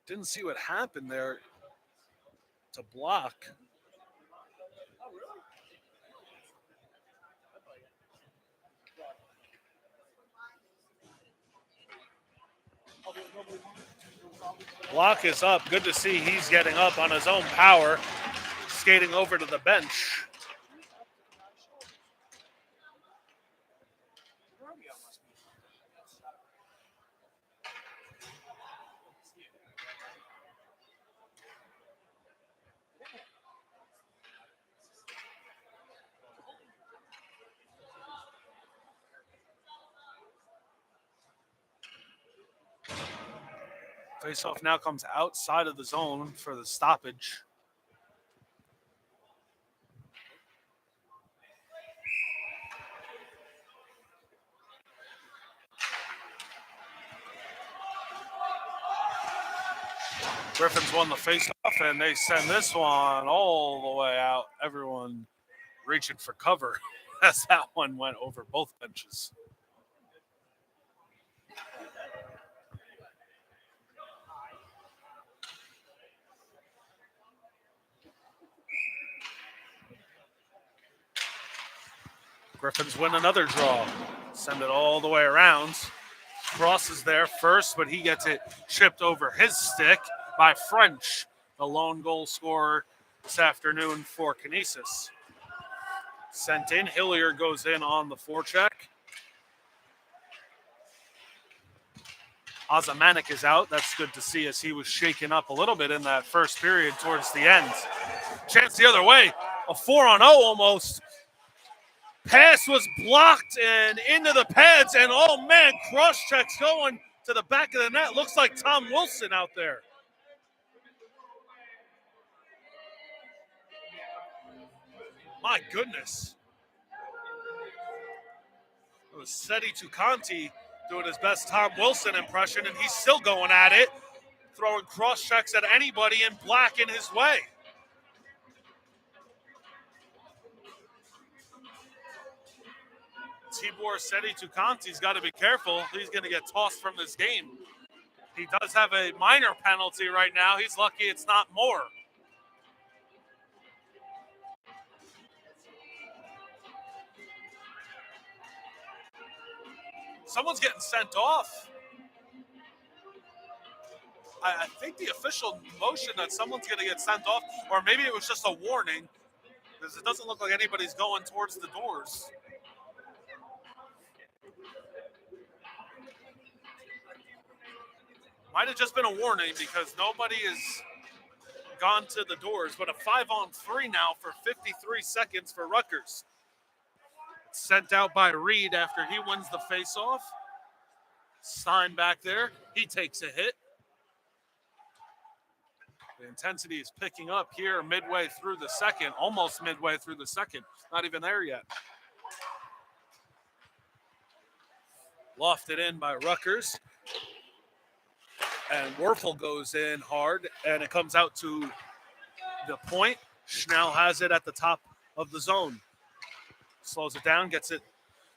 Didn't see what happened there to block. Block is up. Good to see he's getting up on his own power, skating over to the bench. Faceoff now comes outside of the zone for the stoppage. Griffins won the faceoff, and they send this one all the way out. Everyone reaching for cover as that one went over both benches. Griffins win another draw. Send it all the way around. Cross is there first, but he gets it chipped over his stick by French, the lone goal scorer this afternoon for Canisius. Sent in. Hilliard goes in on the forecheck. Ozamanik is out. That's good to see as he was shaken up a little bit in that first period towards the end. Chance the other way. A 4-on-0 almost. Pass was blocked and into the pads, and oh man, cross checks going to the back of the net. Looks like Tom Wilson out there. My goodness. It was Seti Tukanti doing his best Tom Wilson impression, and he's still going at it, throwing cross checks at anybody in black in his way. Tibor Seti Tukanti's got to be careful. He's going to get tossed from this game. He does have a minor penalty right now. He's lucky it's not more. Someone's getting sent off. I think the official motion that someone's going to get sent off, or maybe it was just a warning, because it doesn't look like anybody's going towards the doors. Might have just been a warning because nobody has gone to the doors, but a 5-on-3 now for 53 seconds for Rutgers. Sent out by Reed after he wins the faceoff. Stein back there. He takes a hit. The intensity is picking up here midway through the second, almost midway through the second. Not even there yet. Lofted in by Rutgers. And Werfel goes in hard, and it comes out to the point. Schnell has it at the top of the zone. Slows it down, gets it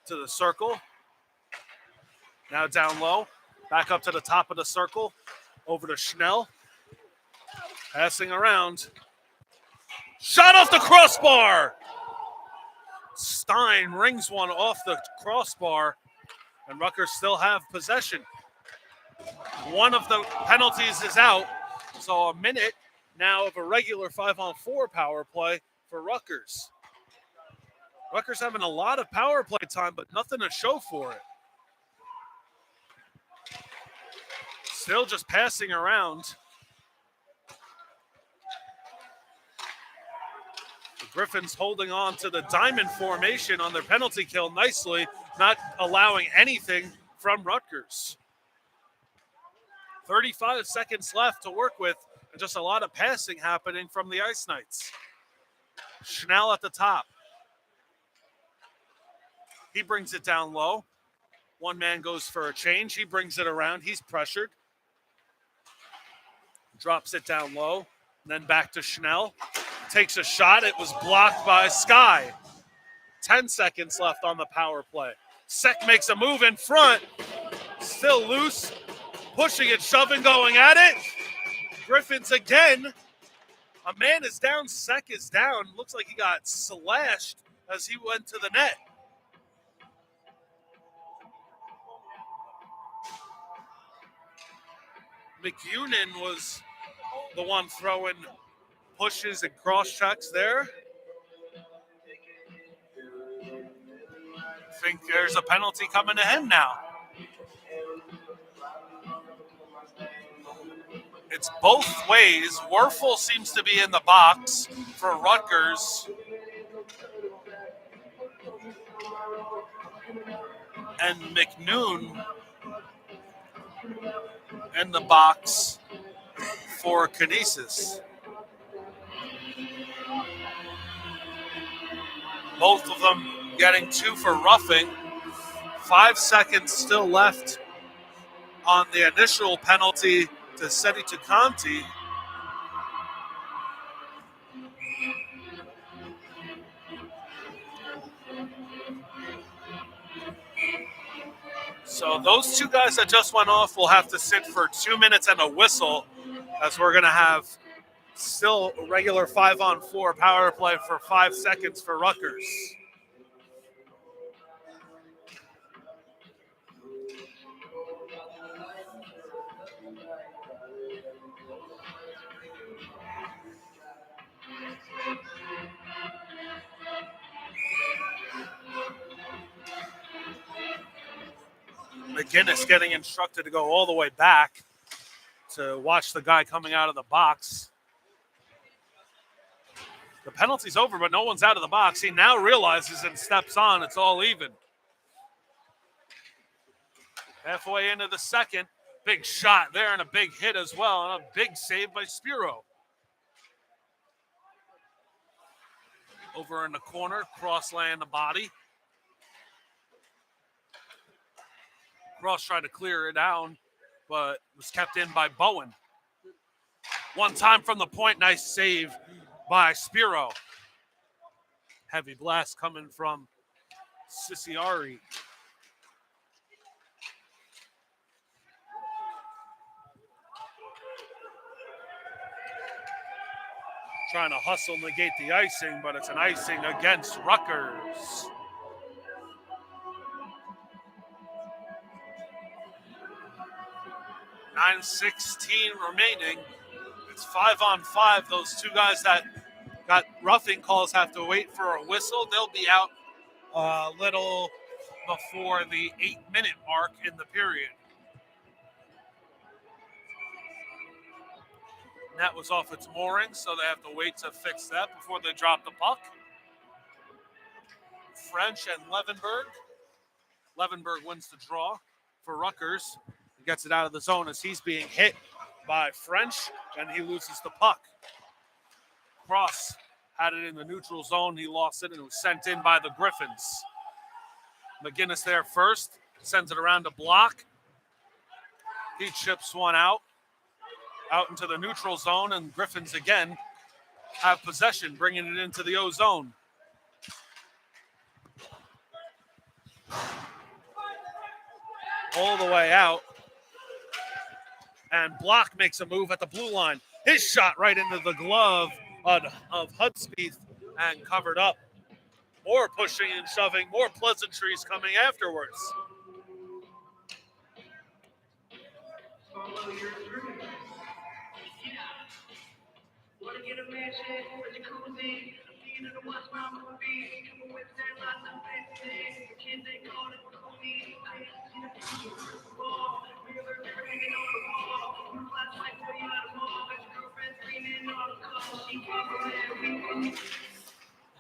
to the circle. Now down low, back up to the top of the circle, over to Schnell. Passing around. Shot off the crossbar! Stein rings one off the crossbar, and Rutgers still have possession. One of the penalties is out, so a minute now of a regular 5-on-4 power play for Rutgers. Rutgers having a lot of power play time, but nothing to show for it. Still just passing around. The Griffins holding on to the diamond formation on their penalty kill nicely, not allowing anything from Rutgers. 35 seconds left to work with, and just a lot of passing happening from the Ice Knights. Schnell at the top. He brings it down low. One man goes for a change. He brings it around. He's pressured. Drops it down low. Then back to Schnell. Takes a shot. It was blocked by Sky. 10 seconds left on the power play. Sek makes a move in front. Still loose. Pushing it, shoving, going at it. Griffins again. A man is down. Sek is down. Looks like he got slashed as he went to the net. McUnin was the one throwing pushes and cross checks there. I think there's a penalty coming to him now. It's both ways. Werfel seems to be in the box for Rutgers. And McNoon in the box for Canisius. Both of them getting 2 for roughing. 5 seconds still left on the initial penalty to Seti Tukanti. So those two guys that just went off will have to sit for 2 minutes and a whistle, as we're going to have still a regular 5-on-4 power play for 5 seconds for Rutgers. McGinnis getting instructed to go all the way back to watch the guy coming out of the box. The penalty's over, but no one's out of the box. He now realizes and steps on. It's all even. Halfway into the second. Big shot there and a big hit as well. And a big save by Spiro. Over in the corner, cross laying the body. Cross tried to clear it down, but was kept in by Bowen. One time from the point, nice save by Spiro. Heavy blast coming from Ciciari. Trying to hustle, negate the icing, but it's an icing against Rutgers. .9:16 remaining. It's 5-on-5. Those two guys that got roughing calls have to wait for a whistle. They'll be out a little before the 8-minute mark in the period. Net was off its mooring, so they have to wait to fix that before they drop the puck. French and Levenberg. Levenberg wins the draw for Rutgers. He gets it out of the zone as he's being hit by French, and he loses the puck. Cross had it in the neutral zone. He lost it, and it was sent in by the Griffins. McGinnis there first, sends it around to Block. He chips one out. out into the neutral zone, and Griffins again have possession, bringing it into the O zone. All the way out. And Block makes a move at the blue line. His shot right into the glove of Hudspeth and covered up. More pushing and shoving, more pleasantries coming afterwards.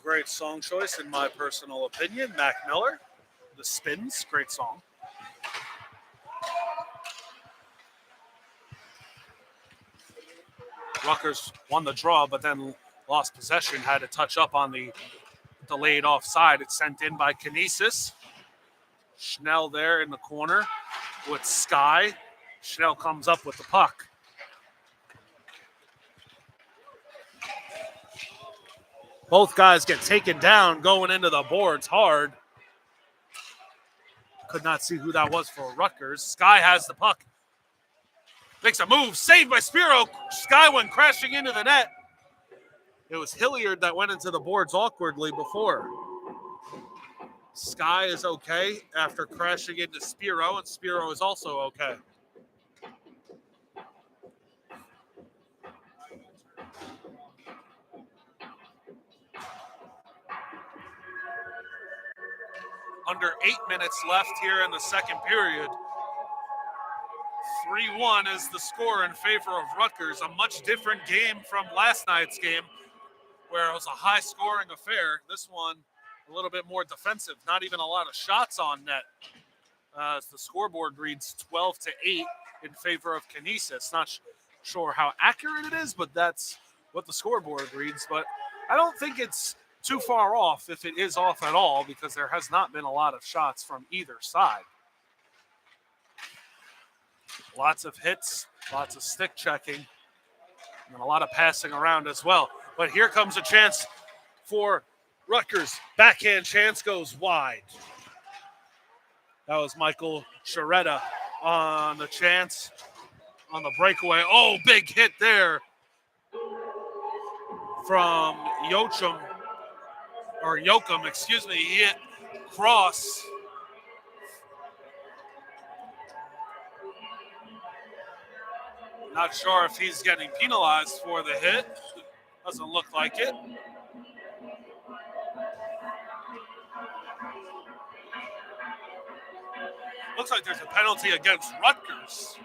Great song choice, in my personal opinion. Mac Miller, The Spins, great song. Rutgers won the draw, but then lost possession, had to touch up on the delayed offside. It's sent in by Canisius. Schnell there in the corner with Sky. Schnell comes up with the puck. Both guys get taken down going into the boards hard. Could not see who that was for Rutgers. Sky has the puck. Makes a move. Saved by Spiro. Sky went crashing into the net. It was Hilliard that went into the boards awkwardly before. Sky is okay after crashing into Spiro, and Spiro is also okay. Under 8 minutes left here in the second period. 3-1 is the score in favor of Rutgers. A much different game from last night's game, where it was a high-scoring affair. This one, a little bit more defensive. Not even a lot of shots on net. As the scoreboard reads 12-8 in favor of Canisius. Not sure how accurate it is, but that's what the scoreboard reads. But I don't think it's too far off, if it is off at all, because there has not been a lot of shots from either side. Lots of hits, lots of stick checking, and a lot of passing around as well. But here comes a chance for Rutgers. Backhand chance goes wide. That was Michael Sharetta on the chance, on the breakaway. Oh, big hit there from Yoakum, excuse me. He hit Cross. Not sure if he's getting penalized for the hit. Doesn't look like it. Looks like there's a penalty against Rutgers.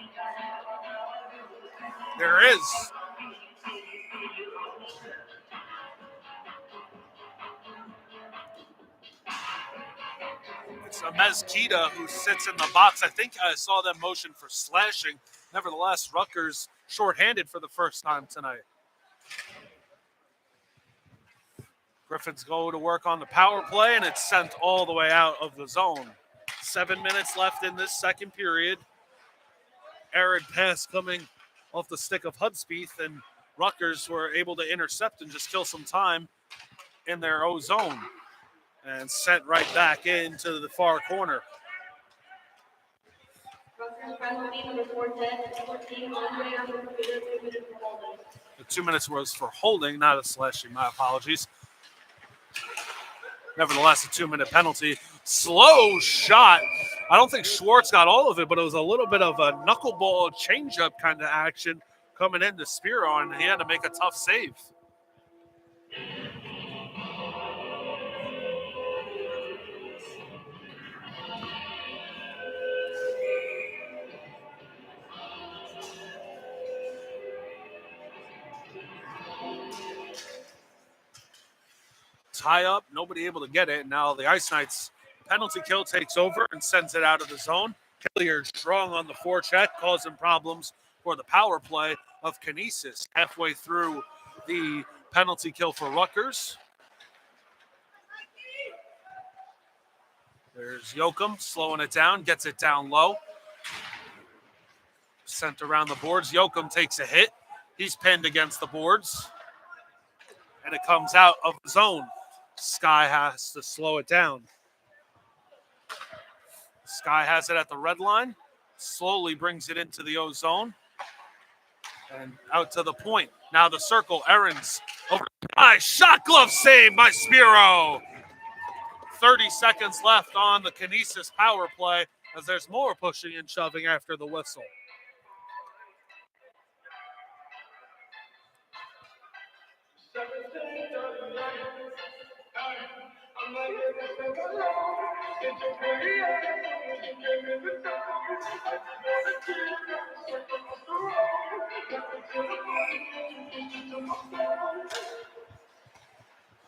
There is. It's a Mezquita who sits in the box. I think I saw them motion for slashing. Nevertheless, Rutgers shorthanded for the first time tonight. Griffins go to work on the power play, and it's sent all the way out of the zone. 7 minutes left in this second period. Arid pass coming off the stick of Hudspeth, and Rutgers were able to intercept and just kill some time in their O zone. And sent right back into the far corner. The 2 minutes was for holding, not a slashing. My apologies. Nevertheless, a 2-minute penalty. Slow shot. I don't think Schwartz got all of it, but it was a little bit of a knuckleball changeup kind of action coming into Spiro, and he had to make a tough save. Tie up, nobody able to get it. Now the Ice Knights penalty kill takes over and sends it out of the zone. Hilliard strong on the forecheck, causing problems for the power play of Canisius. Halfway through the penalty kill for Rutgers. There's Yoakum slowing it down, gets it down low. Sent around the boards. Yoakum takes a hit. He's pinned against the boards. And it comes out of the zone. Sky has to slow it down. Sky has it at the red line. Slowly brings it into the O zone. And out to the point. Now the circle. Aarons over. Nice shot glove save by Spiro. 30 seconds left on the Canisius power play as there's more pushing and shoving after the whistle.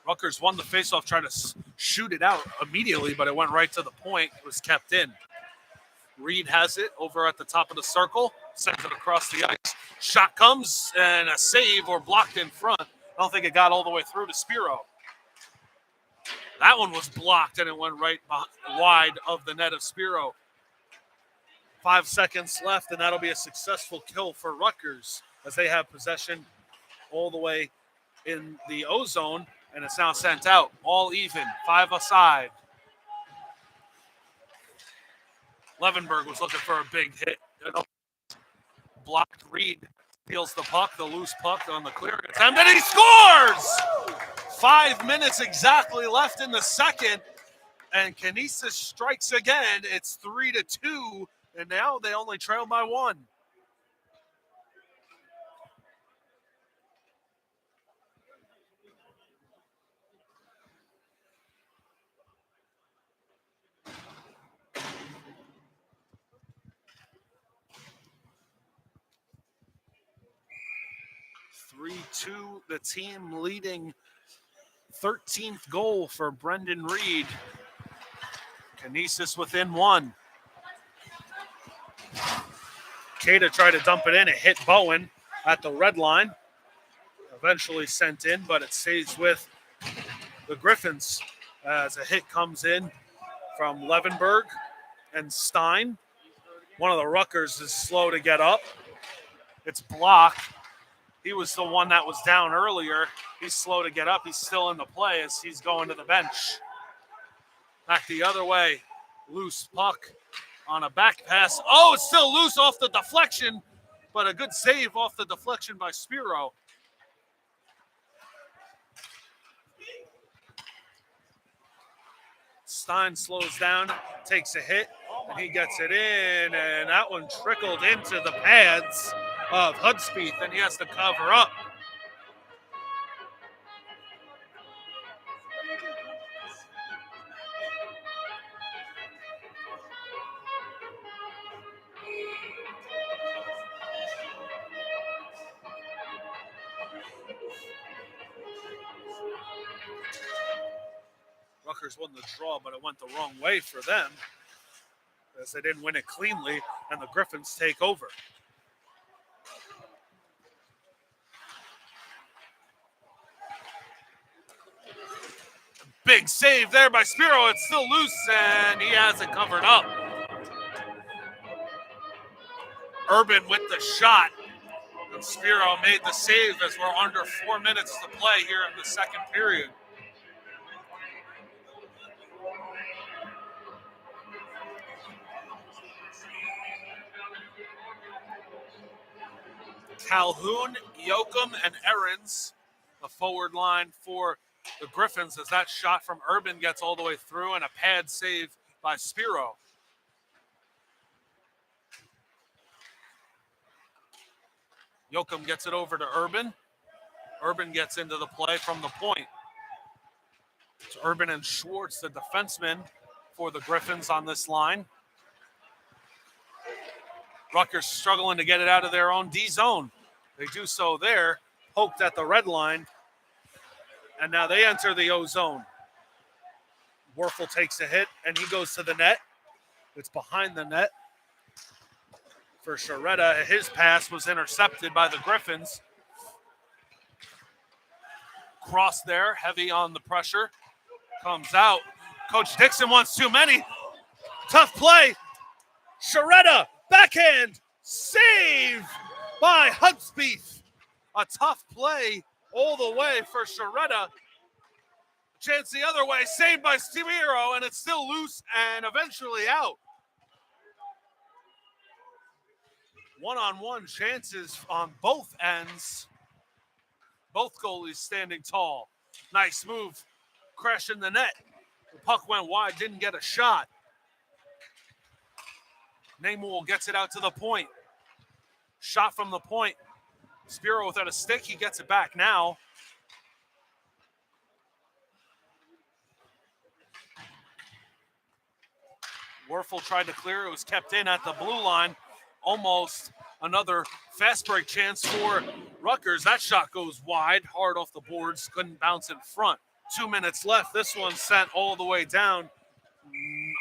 Rutgers won the faceoff, trying to shoot it out immediately, but it went right to the point. It was kept in. Reed has it over at the top of the circle, sends it across the ice. Shot comes, and a save or blocked in front. I don't think it got all the way through to Spiro. That one was blocked, and it went right wide of the net of Spiro. 5 seconds left, and that'll be a successful kill for Rutgers as they have possession all the way in the O zone, and it's now sent out. All even, 5 aside. Levenberg was looking for a big hit. Blocked. Reed steals the puck, the loose puck on the clear attempt, and he scores! 5 minutes exactly left in the second, and Canisius strikes again. It's 3-2, and now they only trail by 1. The team leading. 13th goal for Brendan Reed. Canisius within 1. Cada tried to dump it in. It hit Bowen at the red line. Eventually sent in, but it stays with the Griffins as a hit comes in from Levenberg and Stein. One of the Rutgers is slow to get up. It's blocked. He was the one that was down earlier. He's slow to get up. He's still in the play as he's going to the bench. Back the other way. Loose puck on a back pass. Oh, it's still loose off the deflection, but a good save off the deflection by Spiro. Stein slows down, takes a hit, and he gets it in, and that one trickled into the pads of Hudspeth, and he has to cover up. Rutgers won the draw, but it went the wrong way for them as they didn't win it cleanly, and the Griffins take over. Big save there by Spiro. It's still loose, and he has it covered up. Urban with the shot, and Spiro made the save as we're under 4 minutes to play here in the second period. Calhoun, Yoakum, and Aarons, the forward line for the Griffins, as that shot from Urban gets all the way through, and a pad save by Spiro. Yoakum gets it over to Urban. Urban gets into the play from the point. It's Urban and Schwartz, the defensemen for the Griffins on this line. Rutgers struggling to get it out of their own D zone. They do so there, poked at the red line, and now they enter the O zone. Werfel takes a hit, and he goes to the net. It's behind the net for Sharetta. His pass was intercepted by the Griffins. Cross there, heavy on the pressure. Comes out. Coach Dixon wants too many. Tough play. Sharetta, backhand, save by Hudspeth. A tough play all the way for Sharetta. Chance the other way, saved by Spiro, and it's still loose and eventually out. One-on-one chances on both ends. Both goalies standing tall. Nice move, crashing the net. The puck went wide, didn't get a shot. NECHL gets it out to the point. Shot from the point. Spiro without a stick, he gets it back now. Werfel tried to clear, it was kept in at the blue line. Almost another fast break chance for Rutgers. That shot goes wide, hard off the boards, couldn't bounce in front. 2 minutes left, this one sent all the way down.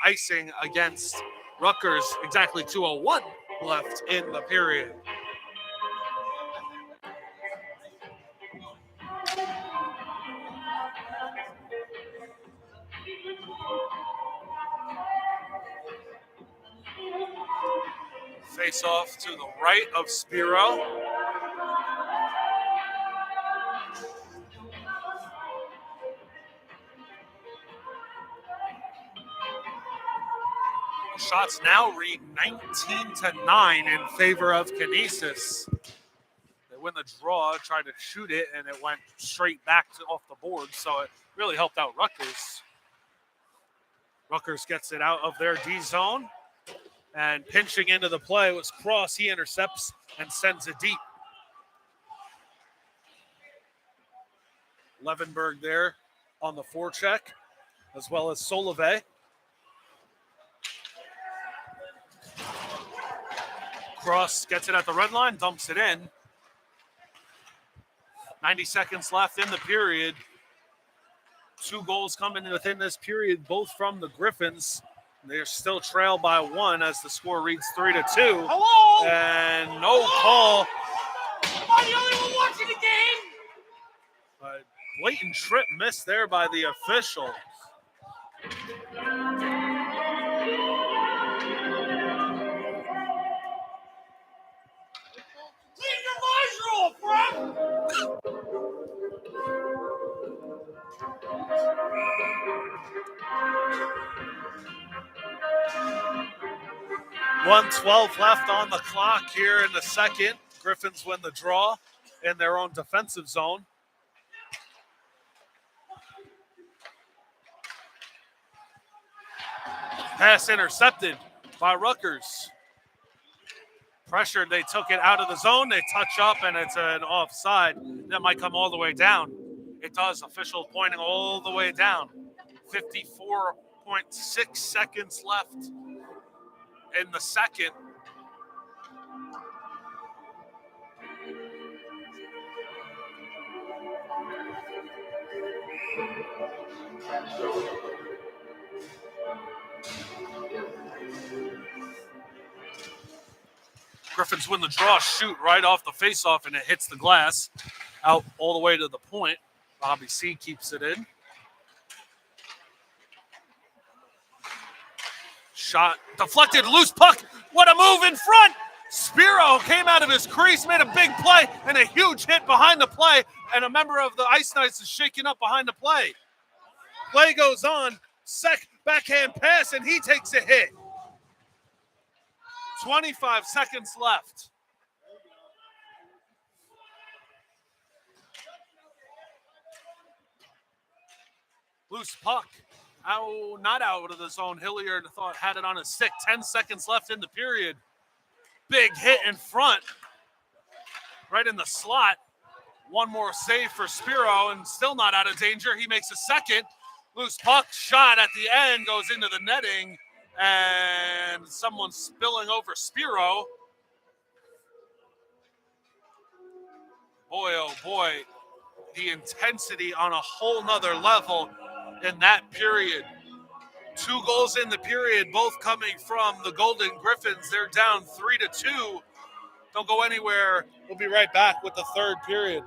Icing against Rutgers, exactly 2:01 left in the period. Face off to the right of Spiro. Shots now read 19-9 in favor of Canisius. They win the draw, tried to shoot it, and it went straight back off the board, so it really helped out Rutgers. Rutgers gets it out of their D zone, and pinching into the play was Cross. He intercepts and sends it deep. Levenberg there on the forecheck, as well as Solove. Cross gets it at the red line, dumps it in. 90 seconds left in the period. 2 goals coming within this period, both from the Griffins. They're still trailed by 1 as the score reads 3-2. Hello? And no call. Am I the only one watching the game? A blatant trip missed there by the official. Leave your visor off, Frank! 1:12 left on the clock here in the second. Griffins win the draw in their own defensive zone. Pass intercepted by Rutgers. Pressured, they took it out of the zone. They touch up, and it's an offside. That might come all the way down. It does. Official pointing all the way down. 54.6 seconds left in the second. Griffins win the draw, shoot right off the faceoff, and it hits the glass out all the way to the point. Bobby C keeps it in. Shot deflected, loose puck. What a move in front. Spiro came out of his crease, made a big play, and a huge hit behind the play. And a member of the Ice Knights is shaking up behind the play. Play goes on. Backhand pass, and he takes a hit. 25 seconds left. Loose puck. Not out of the zone. Hilliard thought had it on his stick. 10 seconds left in the period. Big hit in front. Right in the slot. One more save for Spiro, and still not out of danger. He makes a second. Loose puck shot at the end, goes into the netting, and someone's spilling over Spiro. Boy, oh boy, the intensity on a whole nother level in that period. 2 goals in the period, both coming from the Golden Griffins. They're down 3-2. Don't go anywhere. We'll be right back with the third period.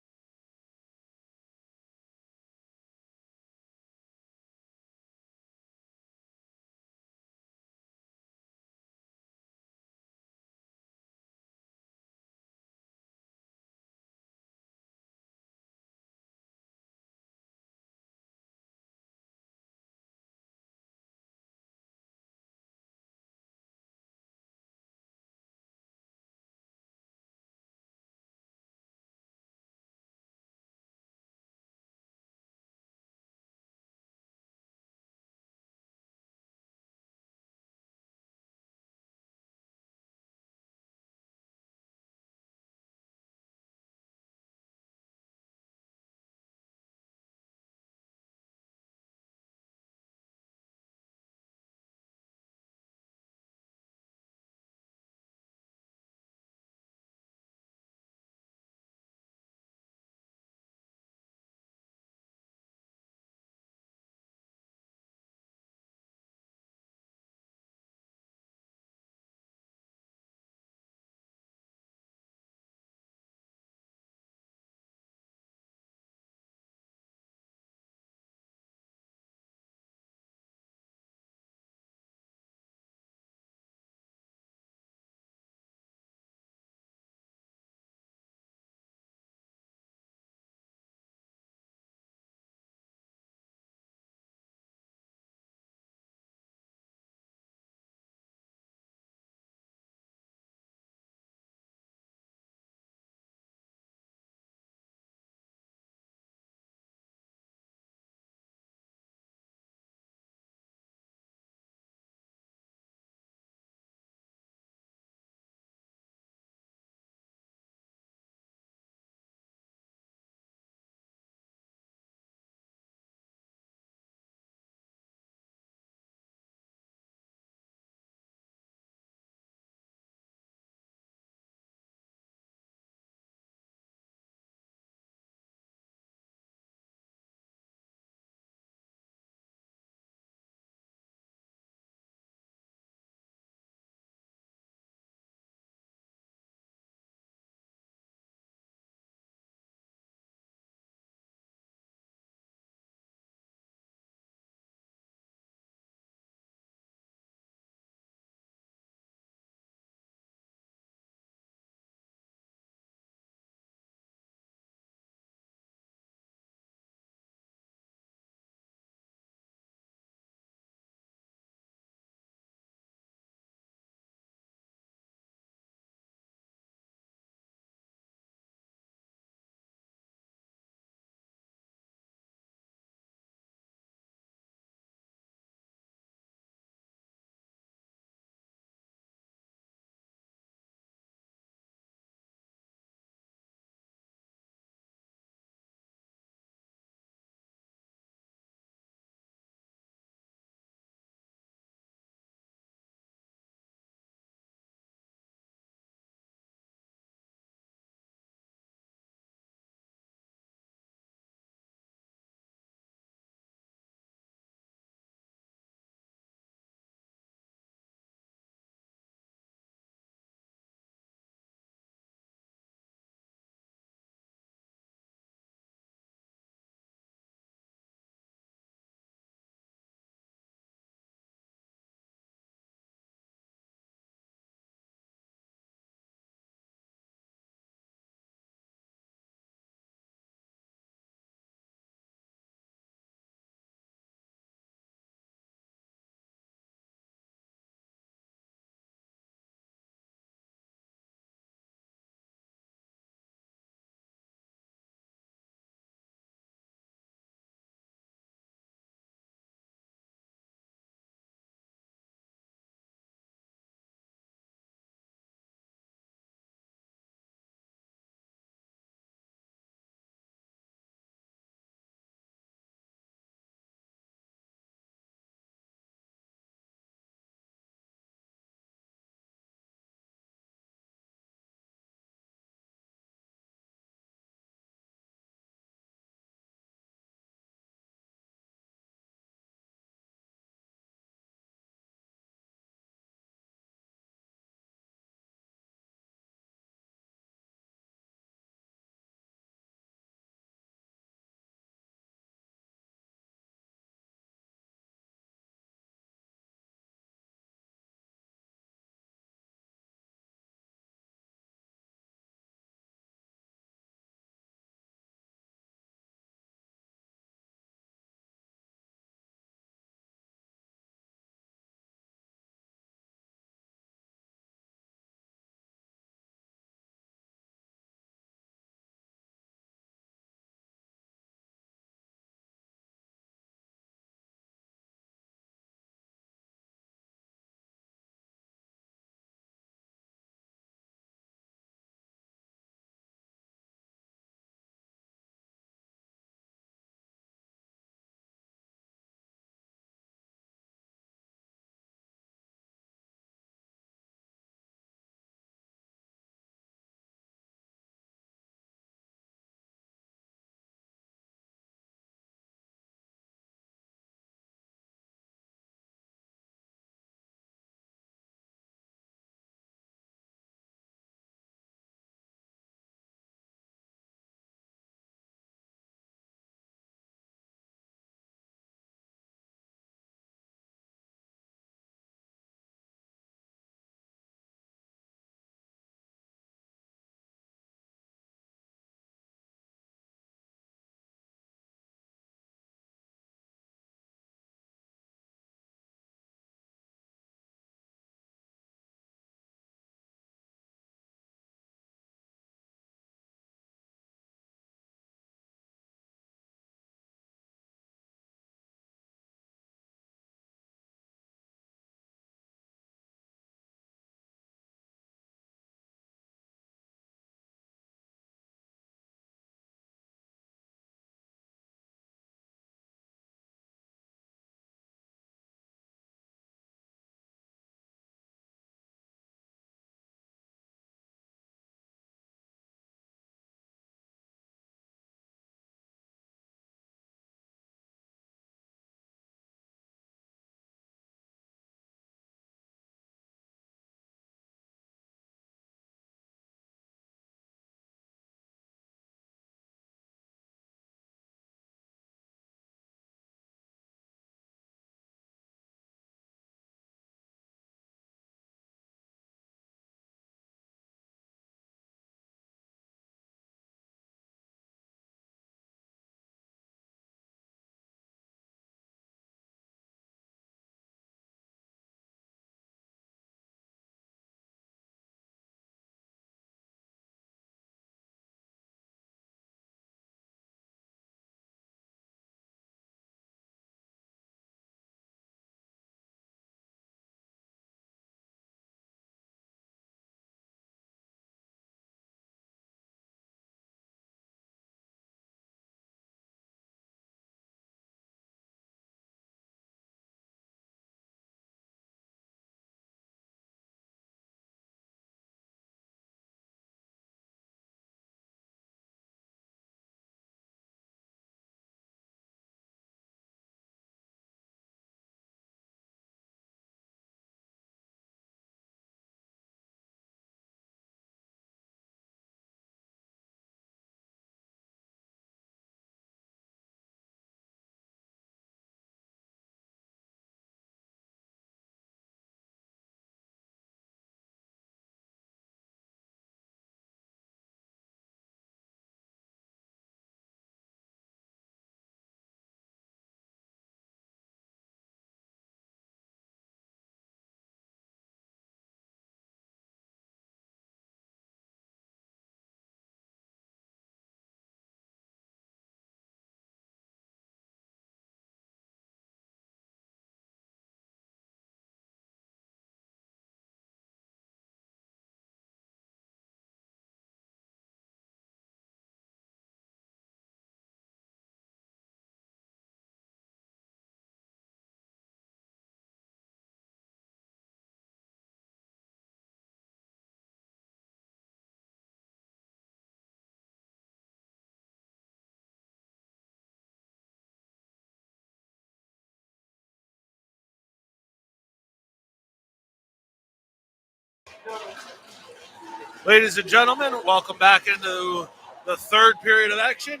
Ladies and gentlemen, welcome back into the third period of action.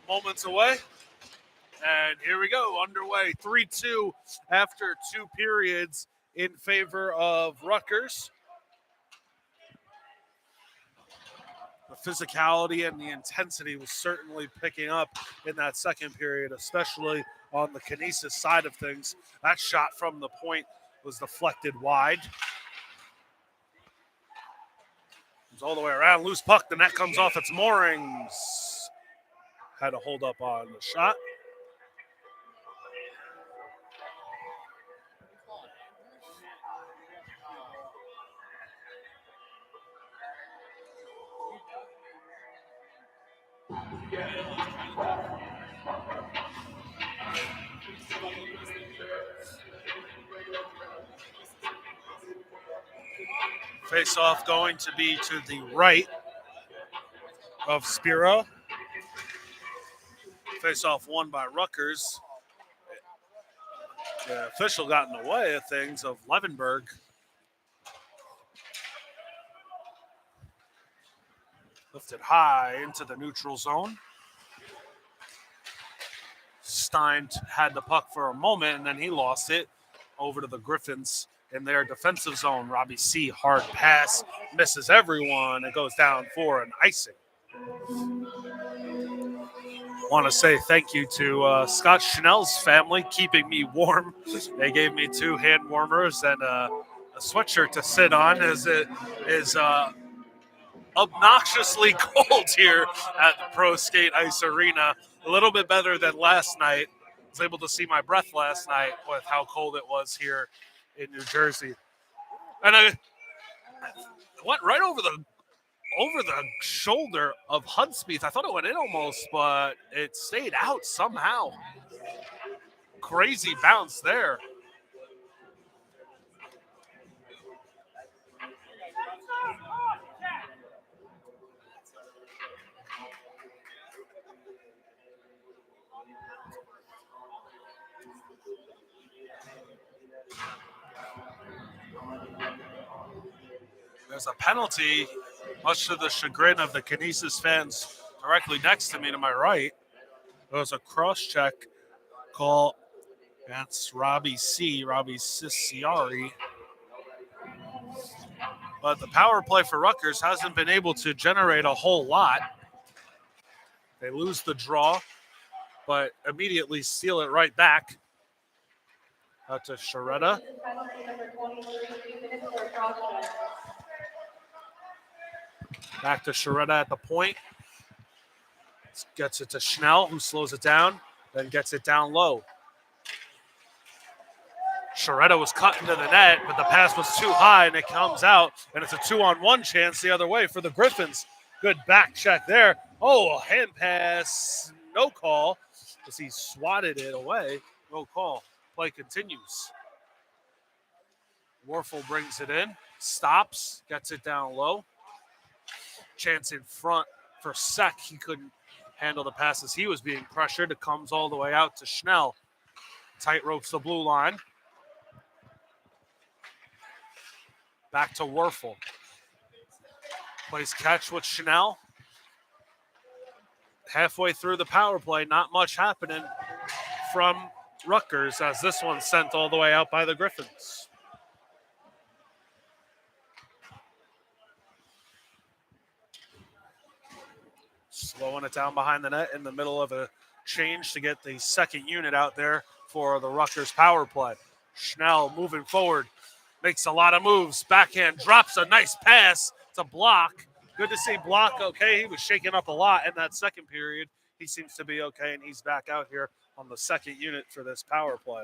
Moments away. And here we go, underway. 3-2 after 2 periods in favor of Rutgers. The physicality and the intensity was certainly picking up in that second period, especially on the Canisius side of things. That shot from the point was deflected wide. It's all the way around. Loose puck. The net comes off its moorings. Had a hold up on the shot. Face-off going to be to the right of Spiro. Face-off won by Rutgers. The official got in the way of things of Levenberg. Lifted high into the neutral zone. Stein had the puck for a moment, and then he lost it over to the Griffins in their defensive zone. Robbie C., hard pass, misses everyone. It goes down for an icing. Want to say thank you to Scott Chanel's family keeping me warm. They gave me 2 hand warmers and a sweatshirt to sit on as it is obnoxiously cold here at the Pro Skate Ice Arena. A little bit better than last night. I was able to see my breath last night with how cold it was here in New Jersey. And I went right over the shoulder of Hudspeth. I thought it went in almost, but it stayed out somehow. Crazy bounce there. There's a penalty, much to the chagrin of the Canisius fans directly next to me to my right. There was a cross-check call against Robbie Ciciari. But the power play for Rutgers hasn't been able to generate a whole lot. They lose the draw, but immediately steal it right back. Out to Sharetta. Back to Sharetta at the point. Gets it to Schnell, who slows it down, then gets it down low. Sharetta was cut into the net, but the pass was too high, and it comes out, and it's a 2-on-1 chance the other way for the Griffins. Good back check there. Oh, a hand pass, no call, as he swatted it away. No call. Play continues. Warfel brings it in, stops, gets it down low. Chance in front for Sek. He couldn't handle the passes. He was being pressured. It comes all the way out to Schnell. Tight ropes the blue line. Back to Werfel. Plays catch with Schnell. Halfway through the power play, not much happening from Rutgers as this one's sent all the way out by the Griffins. Slowing it down behind the net in the middle of a change to get the second unit out there for the Rutgers power play. Schnell moving forward, makes a lot of moves. Backhand, drops a nice pass to Block. Good to see Block okay. He was shaking up a lot in that second period. He seems to be okay, and he's back out here on the second unit for this power play.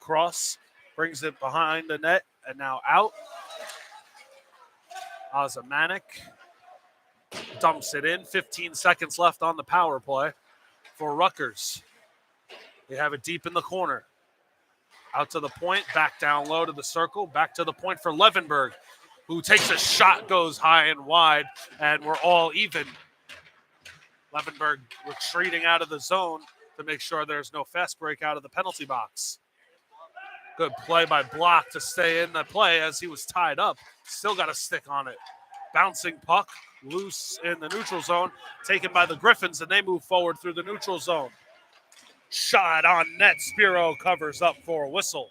Cross brings it behind the net and now out. Ozamanik dumps it in. 15 seconds left on the power play for Rutgers. They have it deep in the corner. Out to the point, back down low to the circle, back to the point for Levenberg, who takes a shot, goes high and wide, and we're all even. Levenberg retreating out of the zone to make sure there's no fast break out of the penalty box. Good play by Block to stay in the play as he was tied up. Still got a stick on it. Bouncing puck, loose in the neutral zone, taken by the Griffins, and they move forward through the neutral zone. Shot on net. Spiro covers up for a whistle.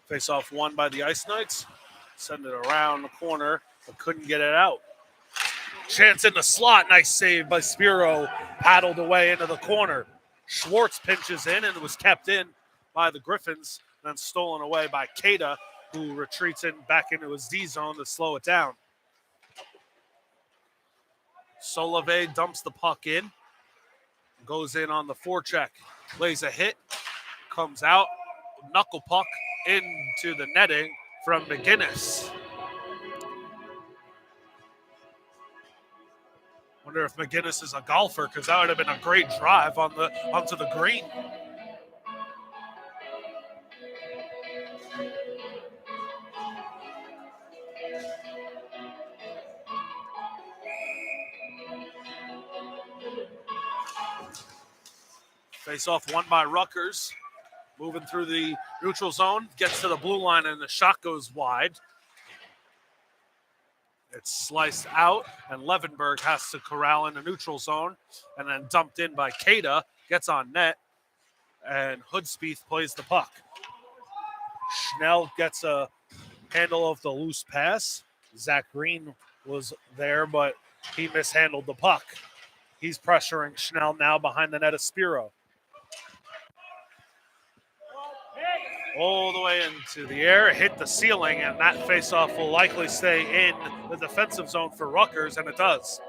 Face-off won by the Ice Knights. Send it around the corner, but couldn't get it out. Chance in the slot. Nice save by Spiro. Paddled away into the corner. Schwartz pinches in and was kept in by the Griffins, then stolen away by Kada, who retreats in back into his D zone to slow it down. Solove dumps the puck in, goes in on the forecheck, lays a hit, comes out, knuckle puck into the netting from McGinnis. Wonder if McGinnis is a golfer, because that would have been a great drive onto the green. Face-off won by Rutgers. Moving through the neutral zone, gets to the blue line, and the shot goes wide. It's sliced out, and Levenberg has to corral in the neutral zone, and then dumped in by Kada, gets on net, and Hoodspieth plays the puck. Schnell gets a handle of the loose pass. Zach Green was there, but he mishandled the puck. He's pressuring Schnell now behind the net of Spiro. All the way into the air, hit the ceiling, and that faceoff will likely stay in the defensive zone for Rutgers, and it does.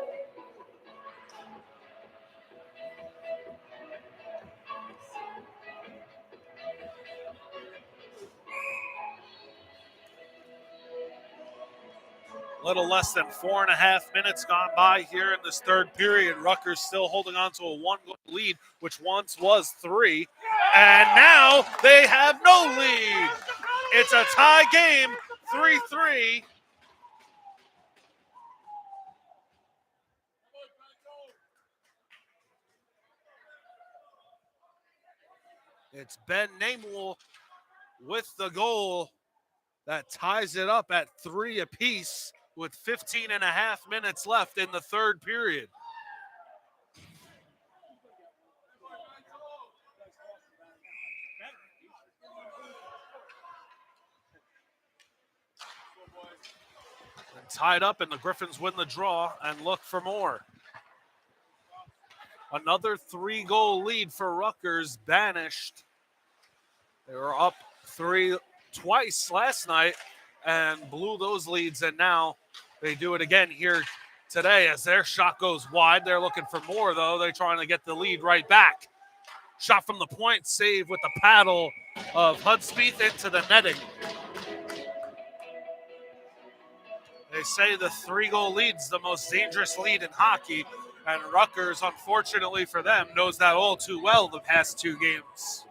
A little less than 4.5 minutes gone by here in this third period. Rutgers still holding on to a 1-goal lead, which once was 3. And now they have no lead. It's a tie game, 3-3. It's Ben Namewell with the goal that ties it up at 3 apiece with 15.5 minutes left in the third period. And tied up, and the Griffins win the draw and look for more. Another 3-goal lead for Rutgers banished. They were up 3 twice last night and blew those leads, and now they do it again here today as their shot goes wide. They're looking for more, though. They're trying to get the lead right back. Shot from the point, save with the paddle of Hoodspieth into the netting. They say the 3-goal lead's the most dangerous lead in hockey, and Rutgers, unfortunately for them, knows that all too well the past 2 games.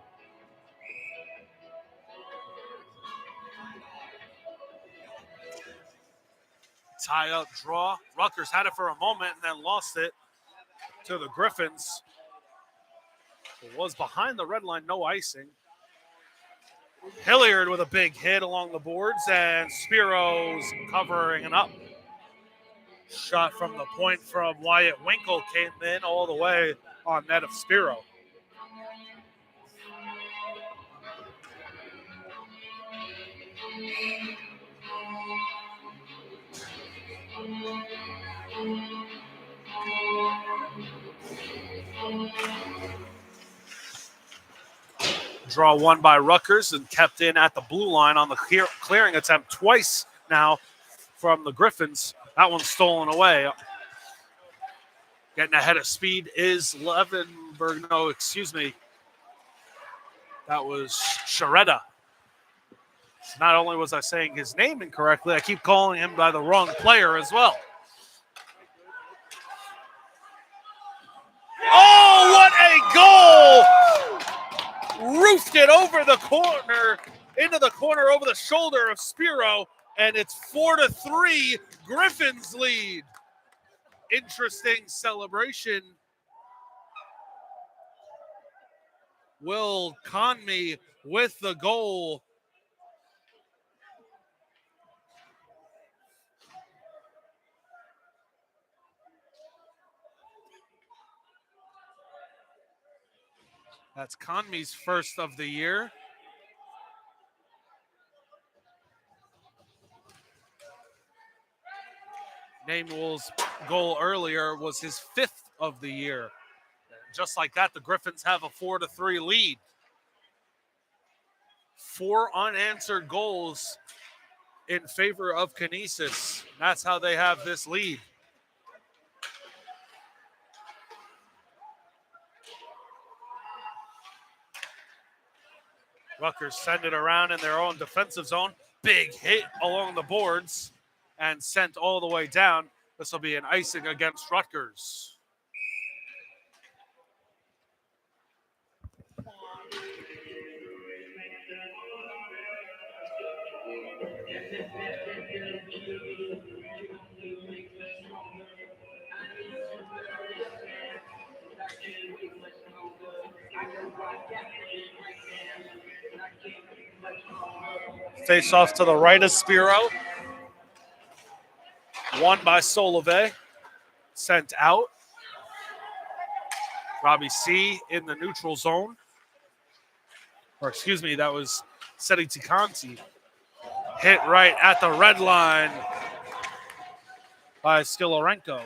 Tie-up draw. Rutgers had it for a moment and then lost it to the Griffins. It was behind the red line, no icing. Hilliard with a big hit along the boards, and Spiro's covering it up. Shot from the point from Wyatt Winkle came in all the way on net of Spiro. Draw won by Rutgers and kept in at the blue line on the clearing attempt twice now from the Griffins. That one's stolen away. Getting ahead of speed is Levenberg. No, excuse me. That was Sharetta. Not only was I saying his name incorrectly, I keep calling him by the wrong player as well. Oh, what it over the corner, into the corner over the shoulder of Spiro, and it's 4-3, Griffins lead. Interesting celebration. Will Conmee with the goal. That's Conmee's first of the year. Namuel's goal earlier was his 5th of the year. Just like that, the Griffins have a 4-3 lead. 4 unanswered goals in favor of Canisius. That's how they have this lead. Rutgers send it around in their own defensive zone. Big hit along the boards and sent all the way down. This will be an icing against Rutgers. Face off to the right of Spiro. Won by Solove. Sent out. Robbie C in the neutral zone. Or excuse me, that was Seti Tikanti. Hit right at the red line by Skilarenko.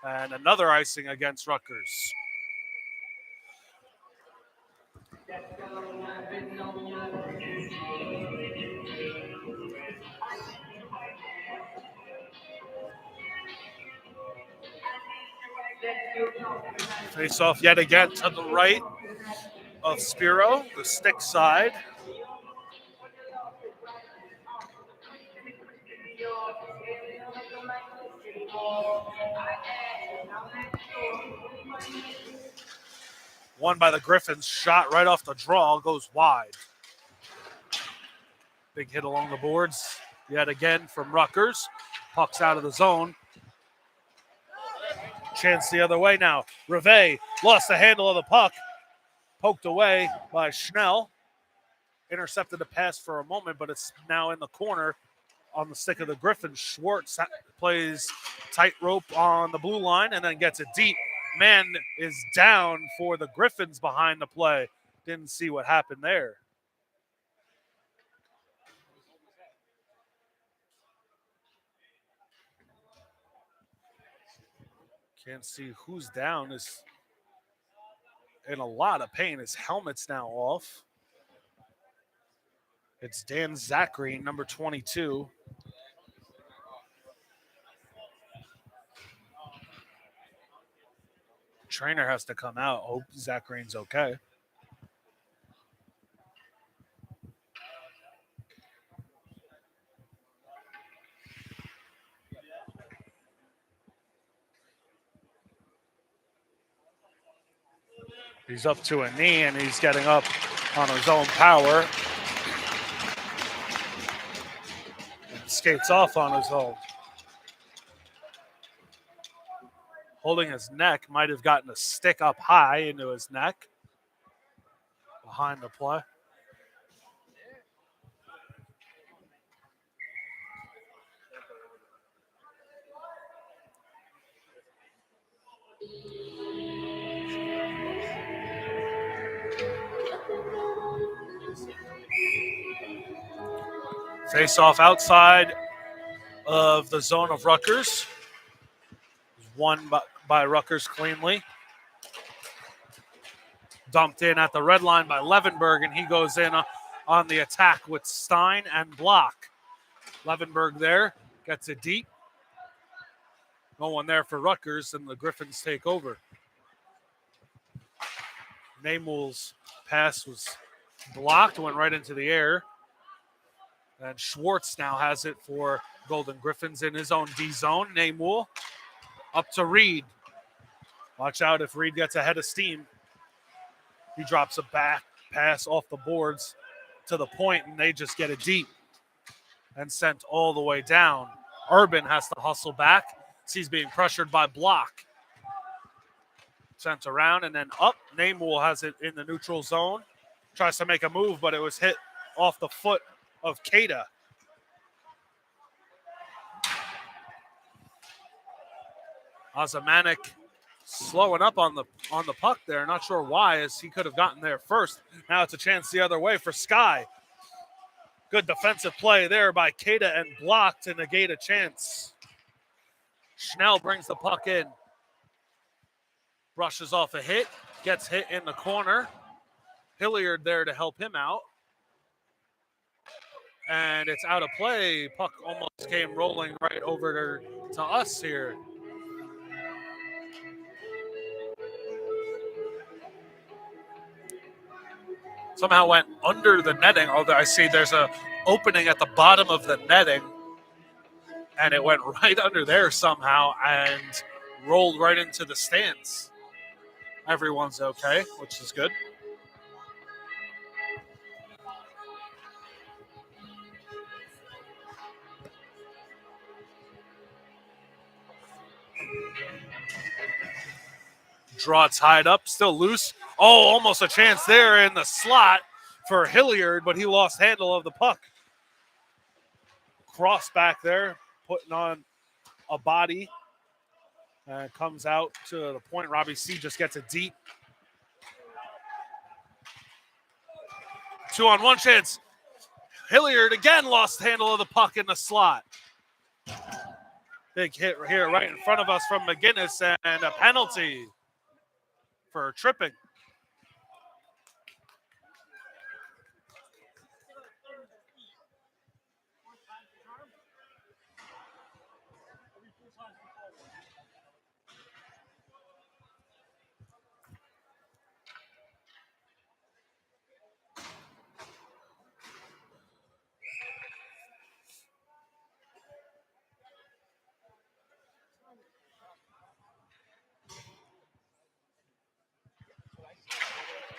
And another icing against Rutgers. Face off yet again to the right of Spiro, the stick side. Won by the Griffins, shot right off the draw, goes wide. Big hit along the boards yet again from Rutgers. Puck's out of the zone. Chance the other way now. Reve lost the handle of the puck. Poked away by Schnell. Intercepted the pass for a moment, but it's now in the corner on the stick of the Griffins. Schwartz plays tightrope on the blue line and then gets it deep. Man is down for the Griffins behind the play. Didn't see what happened there. Can't see who's down. Is in a lot of pain. His helmet's now off. It's Dan Zachary, number 22. Trainer has to come out. Hope Zachary's okay. He's up to a knee, and he's getting up on his own power. And skates off on his own. Holding his neck, might have gotten a stick up high into his neck. Behind the play. Face off outside of the zone of Rutgers. Won by Rutgers cleanly. Dumped in at the red line by Levenberg, and he goes in on the attack with Stein and block. Levenberg there, gets it deep. No one there for Rutgers, and the Griffins take over. Namuel's pass was blocked, went right into the air. And Schwartz now has it for Golden Griffins in his own D zone. Namuel up to Reed. Watch out if Reed gets ahead of steam. He drops a back pass off the boards to the point, and they just get it deep and sent all the way down. Urban has to hustle back. He's being pressured by Block. Sent around and then up. NECHL has it in the neutral zone. Tries to make a move, but it was hit off the foot of Kada. Ozamanek slowing up on the puck there. Not sure why, as he could have gotten there first. Now it's a chance the other way for Sky. Good defensive play there by Kada and Block to negate a chance. Schnell brings the puck in. Brushes off a hit. Gets hit in the corner. Hilliard there to help him out. And it's out of play. Puck almost came rolling right over to us here. Somehow went under the netting, although I see there's a opening at the bottom of the netting, and it went right under there somehow and rolled right into the stands. Everyone's okay, which is good. Draw tied up, still loose. Oh, almost a chance there in the slot for Hilliard, but he lost handle of the puck. Cross back there, putting on a body. Comes out to the point. Robbie C just gets it deep. 2-on-1 chance. Hilliard again lost handle of the puck in the slot. Big hit here right in front of us from McGinnis, and a penalty for tripping.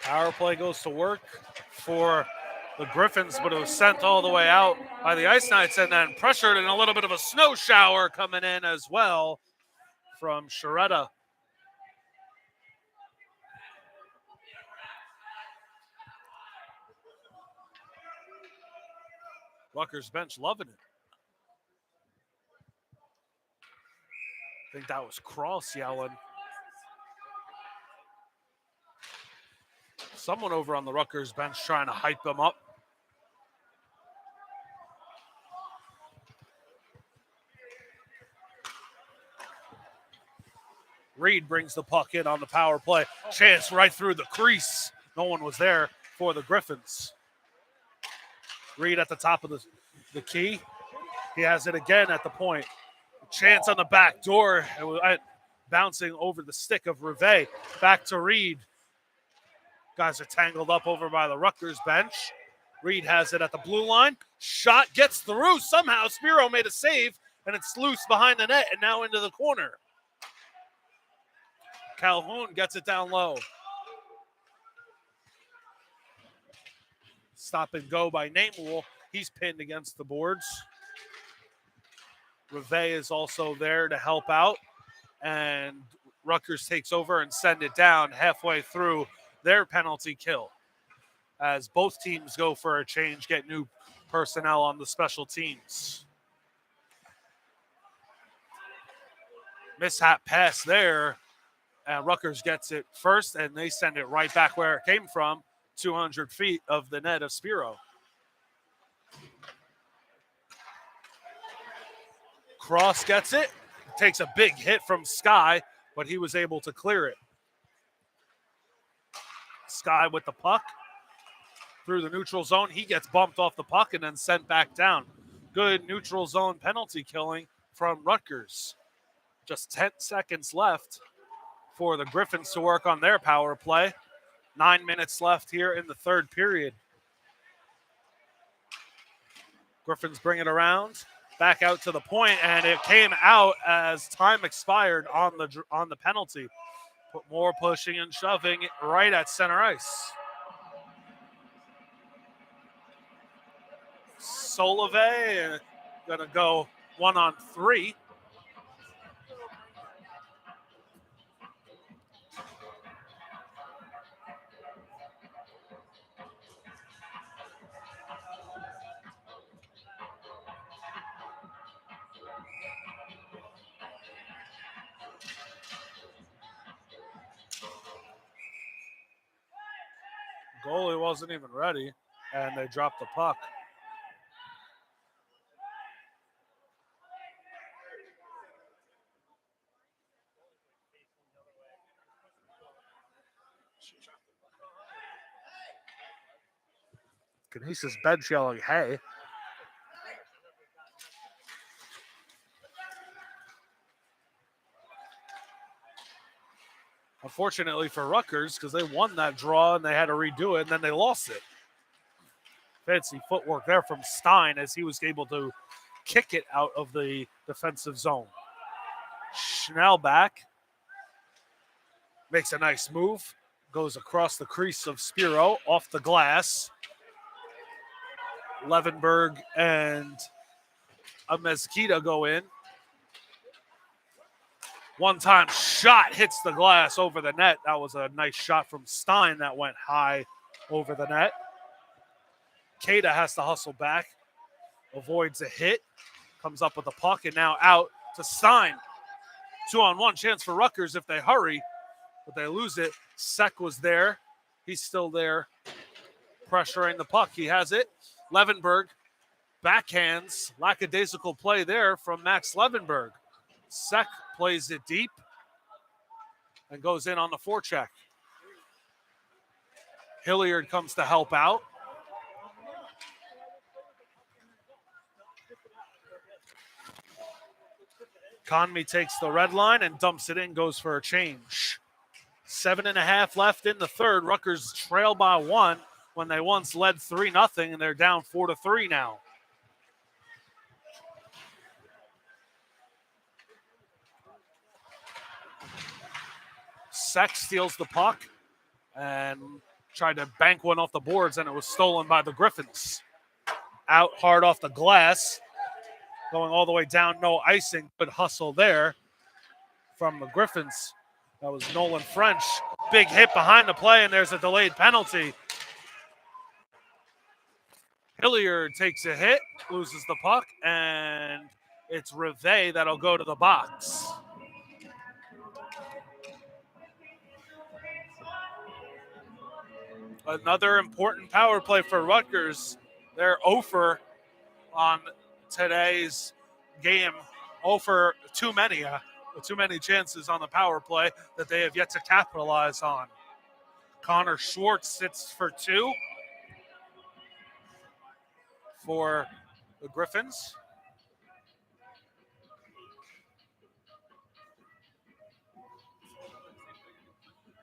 Power play goes to work for the Griffins, but it was sent all the way out by the Ice Knights and then pressured, and a little bit of a snow shower coming in as well from Sharetta. Rutgers bench loving it. I think that was Cross yelling. Someone over on the Rutgers bench trying to hype them up. Reed brings the puck in on the power play. Chance right through the crease. No one was there for the Griffins. Reed at the top of the key. He has it again at the point. Chance on the back door. It was bouncing over the stick of Rivet. Back to Reed. Guys are tangled up over by the Rutgers bench. Reed has it at the blue line. Shot gets through somehow. Spiro made a save, and it's loose behind the net and now into the corner. Calhoun gets it down low. Stop and go by NECHL. He's pinned against the boards. Rivet is also there to help out. And Rutgers takes over and send it down halfway through their penalty kill. As both teams go for a change, get new personnel on the special teams. Mishap pass there. And Rutgers gets it first, and they send it right back where it came from, 200 feet of the net of Spiro. Cross gets it. Takes a big hit from Sky, but he was able to clear it. Sky with the puck through the neutral zone. He gets bumped off the puck and then sent back down. Good neutral zone penalty killing from Rutgers. Just 10 seconds left for the Griffins to work on their power play. 9 minutes left here in the third period. Griffins bring it around, back out to the point, and it came out as time expired on the penalty. More pushing and shoving right at center ice. Solove going to go 1-on-3. Goalie wasn't even ready, and they dropped the puck. Canisius bench yelling, hey. Unfortunately for Rutgers, because they won that draw and they had to redo it, and then they lost it. Fancy footwork there from Stein as he was able to kick it out of the defensive zone. Schnell back. Makes a nice move. Goes across the crease of Spiro, off the glass. Levenberg and a Mezquita go in. One-time shot hits the glass over the net. That was a nice shot from Stein that went high over the net. Cada has to hustle back. Avoids a hit. Comes up with the puck and now out to Stein. 2-on-1 chance for Rutgers if they hurry, but they lose it. Sek was there. He's still there pressuring the puck. He has it. Levenberg backhands. Lackadaisical play there from Max Levenberg. Sek plays it deep and goes in on the forecheck. Hilliard comes to help out. Conmee takes the red line and dumps it in, goes for a change. 7.5 left in the third. Rutgers trail by 1 when they once led 3-0, and they're down 4-3 now. Sek steals the puck and tried to bank one off the boards, and it was stolen by the Griffins. Out hard off the glass. Going all the way down, no icing. Good hustle there from the Griffins. That was Nolan French. Big hit behind the play, and there's a delayed penalty. Hilliard takes a hit, loses the puck, and it's Rivet that'll go to the box. Another important power play for Rutgers. They're 0 on today's game. 0 too many chances on the power play that they have yet to capitalize on. Connor Schwartz sits for 2 for the Griffins.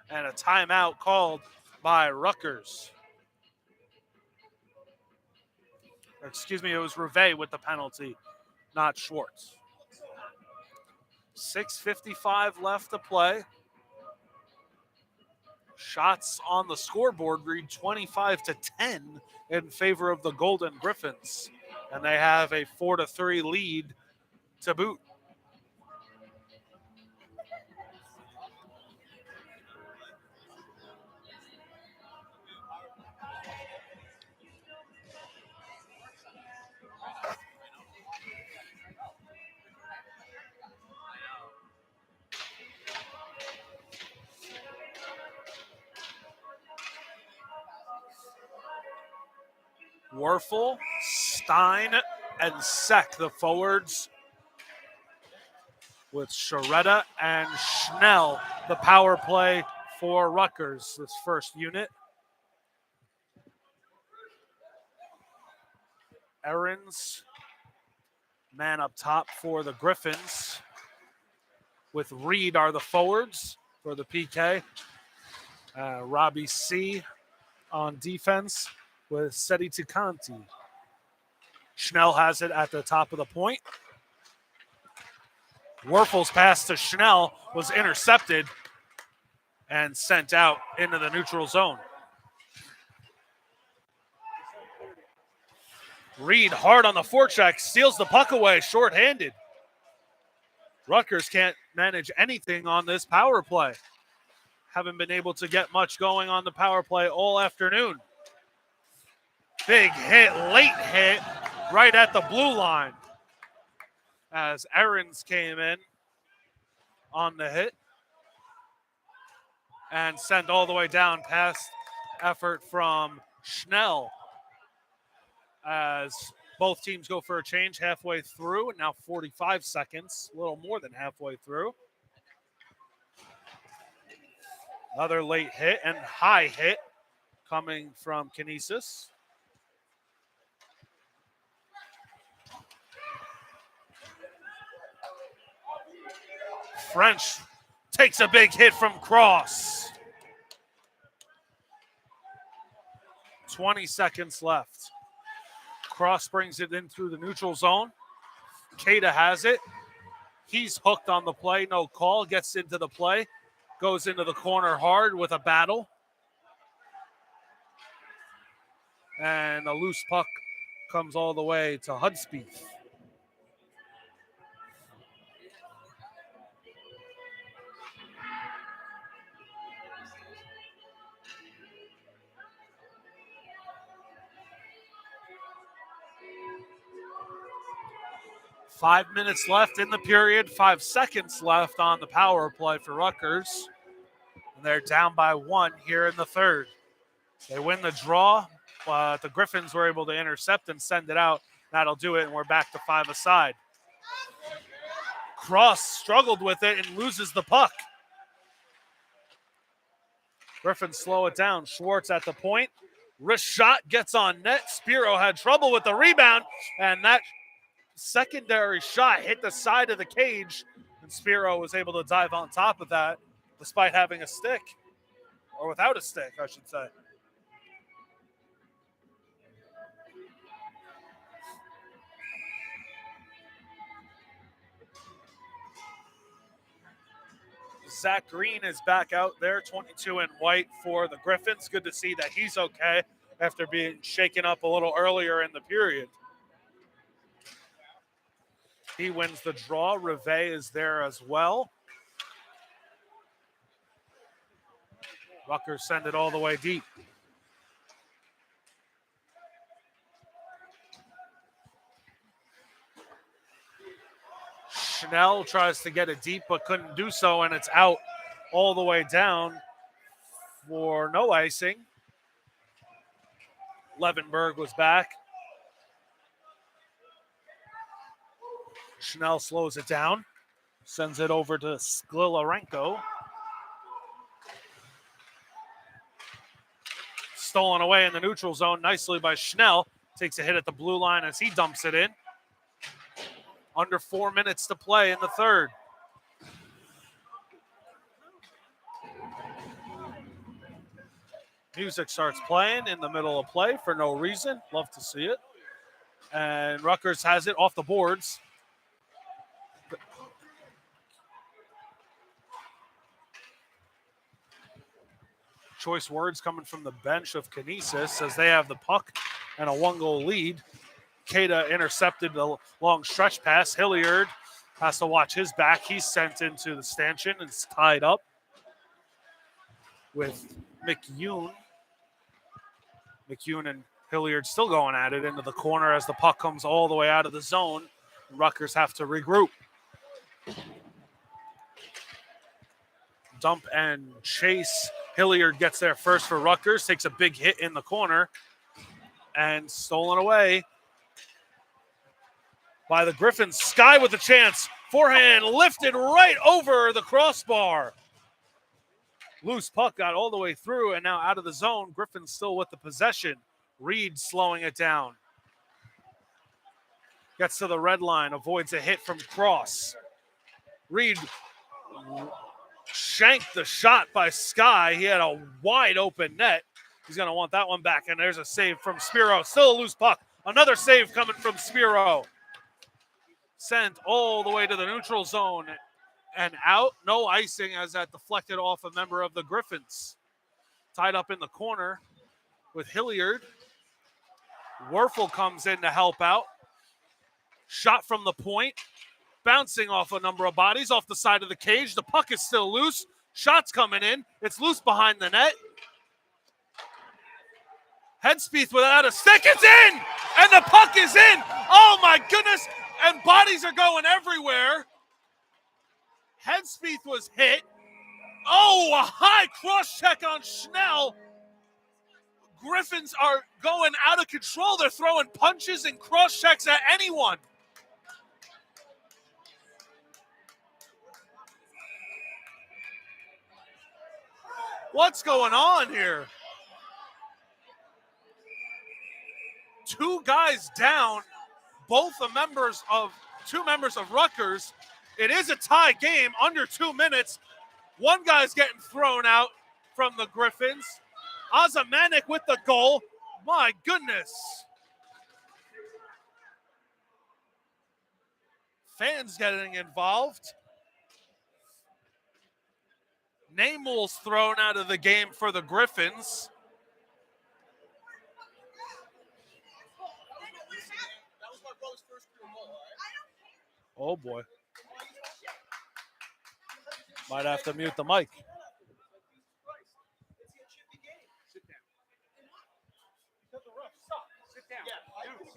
And a timeout called by Rutgers. Excuse me, it was Rivet with the penalty, not Schwartz. 6:55 left to play. Shots on the scoreboard read 25-10 in favor of the Golden Griffins. And they have a 4-3 lead to boot. Werfel, Stein, and Sek, the forwards, with Sharetta and Schnell, the power play for Rutgers, this first unit. Aarons, man up top for the Griffins, with Reed are the forwards for the PK. Robbie C on defense with Seti Tukanti. Schnell has it at the top of the point. Werfel's pass to Schnell was intercepted. and sent out into the neutral zone. Reed hard on the forecheck, steals the puck away, shorthanded. Rutgers can't manage anything on this power play. Haven't been able to get much going on the power play all afternoon. Big hit, late hit, right at the blue line as Aarons came in on the hit and sent all the way down past effort from Schnell as both teams go for a change halfway through, and now 45 seconds, a little more than halfway through. Another late hit and high hit coming from Canisius. French takes a big hit from Cross. 20 seconds left. Cross brings it in through the neutral zone. Cada has it. He's hooked on the play, no call, gets into the play, goes into the corner hard with a battle. And a loose puck comes all the way to Hudspeth. Five minutes left in the period, 5 seconds left on the power play for Rutgers. And they're down by 1 here in the third. They win the draw, but the Griffins were able to intercept and send it out. That'll do it, and we're back to 5 aside. Cross struggled with it and loses the puck. Griffins slow it down. Schwartz at the point. Wrist shot gets on net. Spiro had trouble with the rebound, and that secondary shot hit the side of the cage, and Spiro was able to dive on top of that despite having a stick, or without a stick, I should say. Zach Green is back out there, 22 in white for the Griffins. Good to see that he's okay after being shaken up a little earlier in the period. He wins the draw. Rive is there as well. Rutgers send it all the way deep. Schnell tries to get it deep but couldn't do so, and it's out all the way down for no icing. Levenberg was back. Schnell slows it down, sends it over to Sklilarenko. Stolen away in the neutral zone nicely by Schnell. Takes a hit at the blue line as he dumps it in. Under 4 minutes to play in the third. Music starts playing in the middle of play for no reason. Love to see it. And Rutgers has it off the boards. Choice words coming from the bench of Canisius as they have the puck and a 1-goal lead. Cada intercepted the long stretch pass. Hilliard has to watch his back. He's sent into the stanchion and it's tied up with McEwen. McEwen and Hilliard still going at it into the corner as the puck comes all the way out of the zone. Rutgers have to regroup. Dump and chase. Hilliard gets there first for Rutgers, takes a big hit in the corner, and stolen away by the Griffins. Sky with a chance. Forehand lifted right over the crossbar. Loose puck got all the way through and now out of the zone. Griffins still with the possession. Reed slowing it down. Gets to the red line, avoids a hit from Cross. Reed shanked the shot by Sky. He had a wide open net. He's going to want that one back. And there's a save from Spiro. Still a loose puck. Another save coming from Spiro. Sent all the way to the neutral zone. and out. No icing as that deflected off a member of the Griffins. Tied up in the corner with Hilliard. Werfel comes in to help out. Shot from the point. Bouncing off a number of bodies off the side of the cage. The puck is still loose. Shots coming in. It's loose behind the net. Headspeeth without a stick. It's in! And the puck is in! Oh my goodness! And bodies are going everywhere. Headspeeth was hit. Oh, a high cross check on Schnell. Griffins are going out of control. They're throwing punches and cross checks at anyone. What's going on here? Two guys down, two members of Rutgers. It is a tie game, under 2 minutes. One guy's getting thrown out from the Griffins. Ozamanek with the goal. My goodness. Fans getting involved. Namul's thrown out of the game for the Griffins. Oh boy. Might have to mute the mic.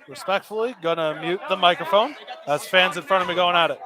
Respectfully, gonna mute the microphone. That's fans in front of me going at it.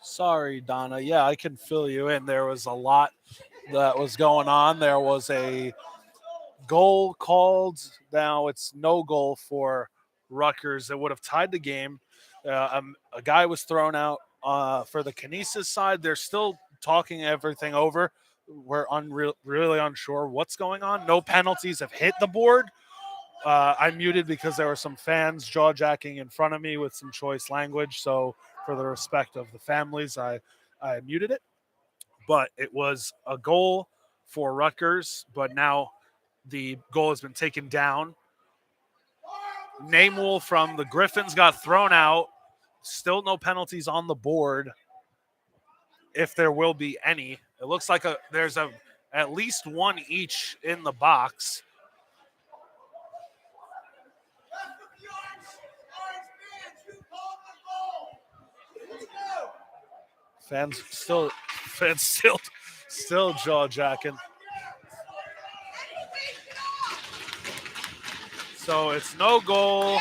Sorry, Donna. Yeah, I can fill you in. There was a lot that was going on. There was a goal called. Now it's no goal for Rutgers. It would have tied the game. A guy was thrown out for the Canisius side. They're still talking everything over. We're really unsure what's going on. No penalties have hit the board. I muted because there were some fans jaw-jacking in front of me with some choice language. So for the respect of the families, I muted it. But it was a goal for Rutgers, but now the goal has been taken down. NECHL from the Griffins got thrown out. Still no penalties on the board, if there will be any. It looks like there's at least one each in the box. Fans still jaw jacking. So it's no goal.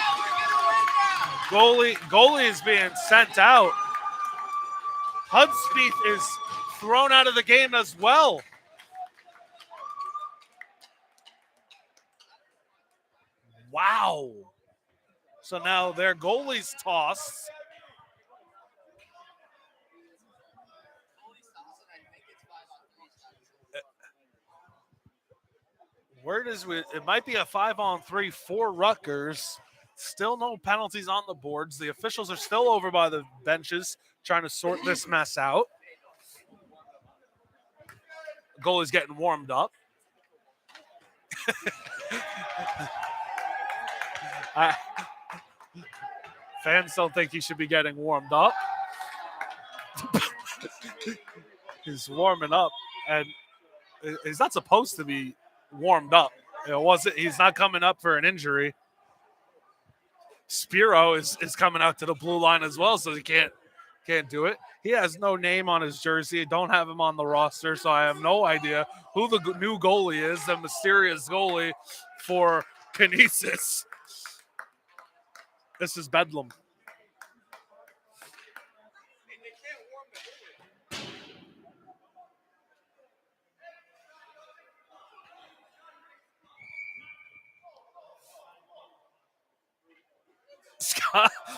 Goalie is being sent out. Hudspeth is thrown out of the game as well. Wow. So now their goalie's tossed. It might be a 5-on-3 for Rutgers. Still no penalties on the boards. The officials are still over by the benches trying to sort this mess out. Goalie's getting warmed up. Fans don't think he should be getting warmed up. He's warming up, and he's not supposed to be warmed up. He's not coming up for an injury. Spiro is coming out to the blue line as well, so he can't do it. He has no name on his jersey. Don't have him on the roster, so I have no idea who the new goalie is, the mysterious goalie for Canisius. This is Bedlam.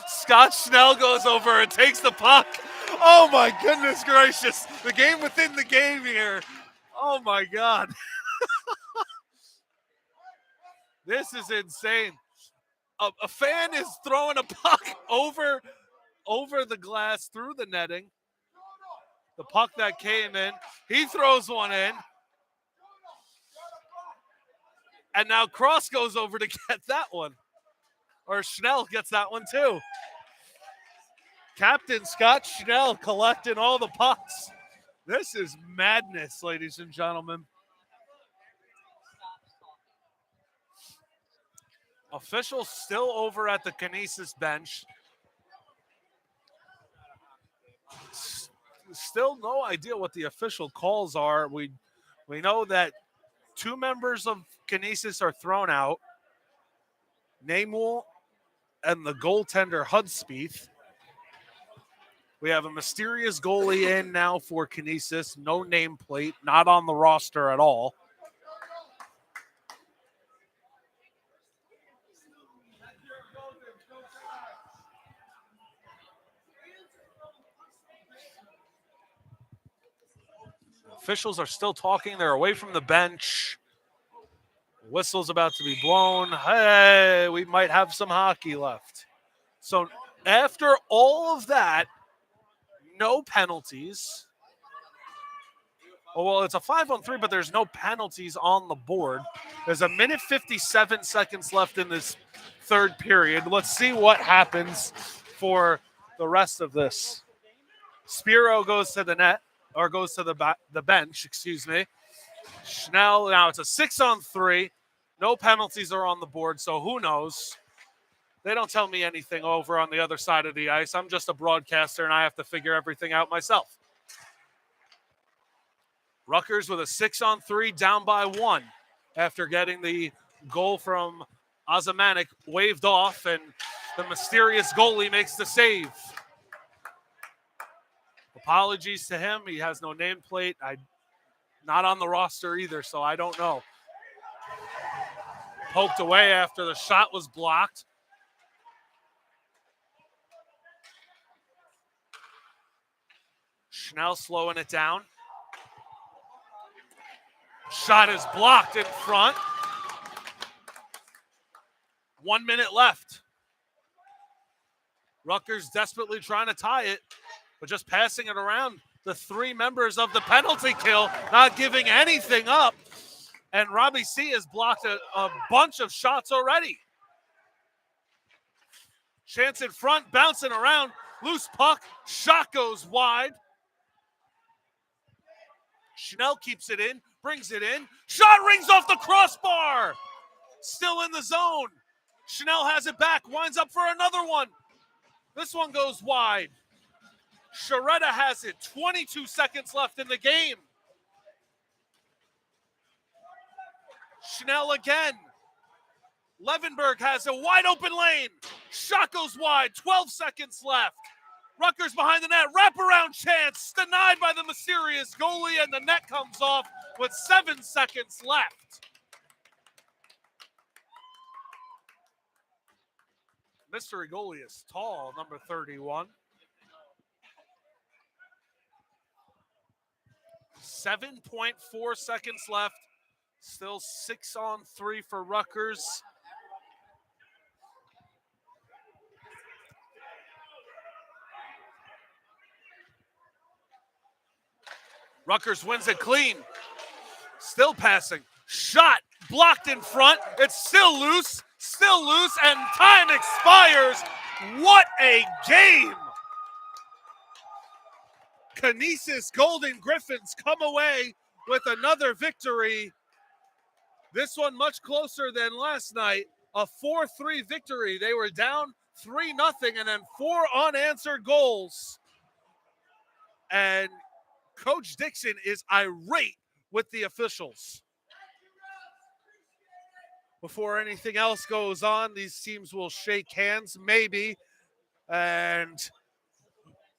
Scott Schnell goes over and takes the puck. Oh my goodness gracious. The game within the game here. Oh my God. This is insane. A fan is throwing a puck over the glass through the netting. The puck that came in. He throws one in. And now Cross goes over to get that one. Or Schnell gets that one too. Captain Scott Schnell collecting all the pucks. This is madness, ladies and gentlemen. Officials still over at the Canisius bench. Still no idea what the official calls are. We know that 2 members of Canisius are thrown out. NECHL and the goaltender Hudspeth. We have a mysterious goalie in now for Canisius. No nameplate, not on the roster at all. Officials are still talking. They're away from the bench. Whistle's about to be blown. Hey, we might have some hockey left. So after all of that, no penalties. Oh, well, it's a 5-on-3, but there's no penalties on the board. There's 1 minute 57 seconds left in this third period. Let's see what happens for the rest of this. Spiro goes to the net, or goes to the bench, excuse me. Schnell, now it's a 6-on-3. No penalties are on the board, so who knows? They don't tell me anything over on the other side of the ice. I'm just a broadcaster, and I have to figure everything out myself. Rutgers with a 6-on-3, down by 1 after getting the goal from Ozamanek waved off, and the mysterious goalie makes the save. The Apologies to him. He has no nameplate. Not on the roster either, so I don't know. Poked away after the shot was blocked. Schnell slowing it down. Shot is blocked in front. 1 minute left. Rutgers desperately trying to tie it, but just passing it around. The three members of the penalty kill not giving anything up. And Robbie C has blocked a bunch of shots already. Chance in front, bouncing around. Loose puck, shot goes wide. Schnell keeps it in, brings it in. Shot rings off the crossbar. Still in the zone. Schnell has it back, winds up for another one. This one goes wide. Sharetta has it, 22 seconds left in the game. Schnell again. Levenberg has a wide open lane. Shot goes wide, 12 seconds left. Rutgers behind the net, wraparound chance, denied by the mysterious goalie, and the net comes off with 7 seconds left. Mystery goalie is tall, number 31. 7.4 seconds left. Still 6-on-3 for Rutgers. Rutgers wins it clean. Still passing. Shot blocked in front. It's still loose, and time expires. What a game! Canisius Golden Griffins come away with another victory. This one much closer than last night. A 4-3 victory. They were down 3-0 and then 4 unanswered goals. And Coach Dixon is irate with the officials. Before anything else goes on, these teams will shake hands, maybe, and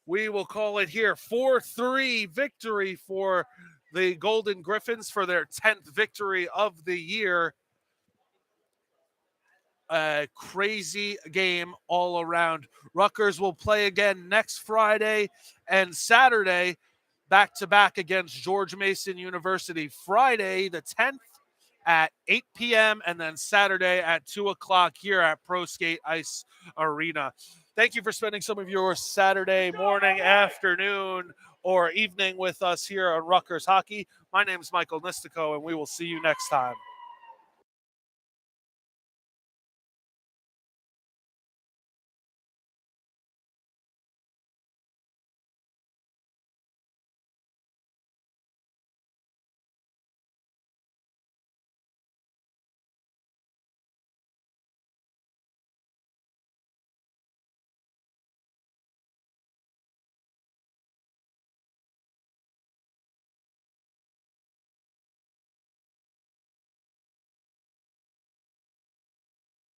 we will call it here. 4-3 victory for the Golden Griffins for their 10th victory of the year. A crazy game all around. Rutgers will play again next Friday and Saturday, back-to-back against George Mason University. Friday the 10th at 8 p.m. and then Saturday at 2 o'clock here at Pro Skate Ice Arena. Thank you for spending some of your Saturday morning, afternoon, or evening with us here on Rutgers Hockey. My name is Michael Nistico, and we will see you next time.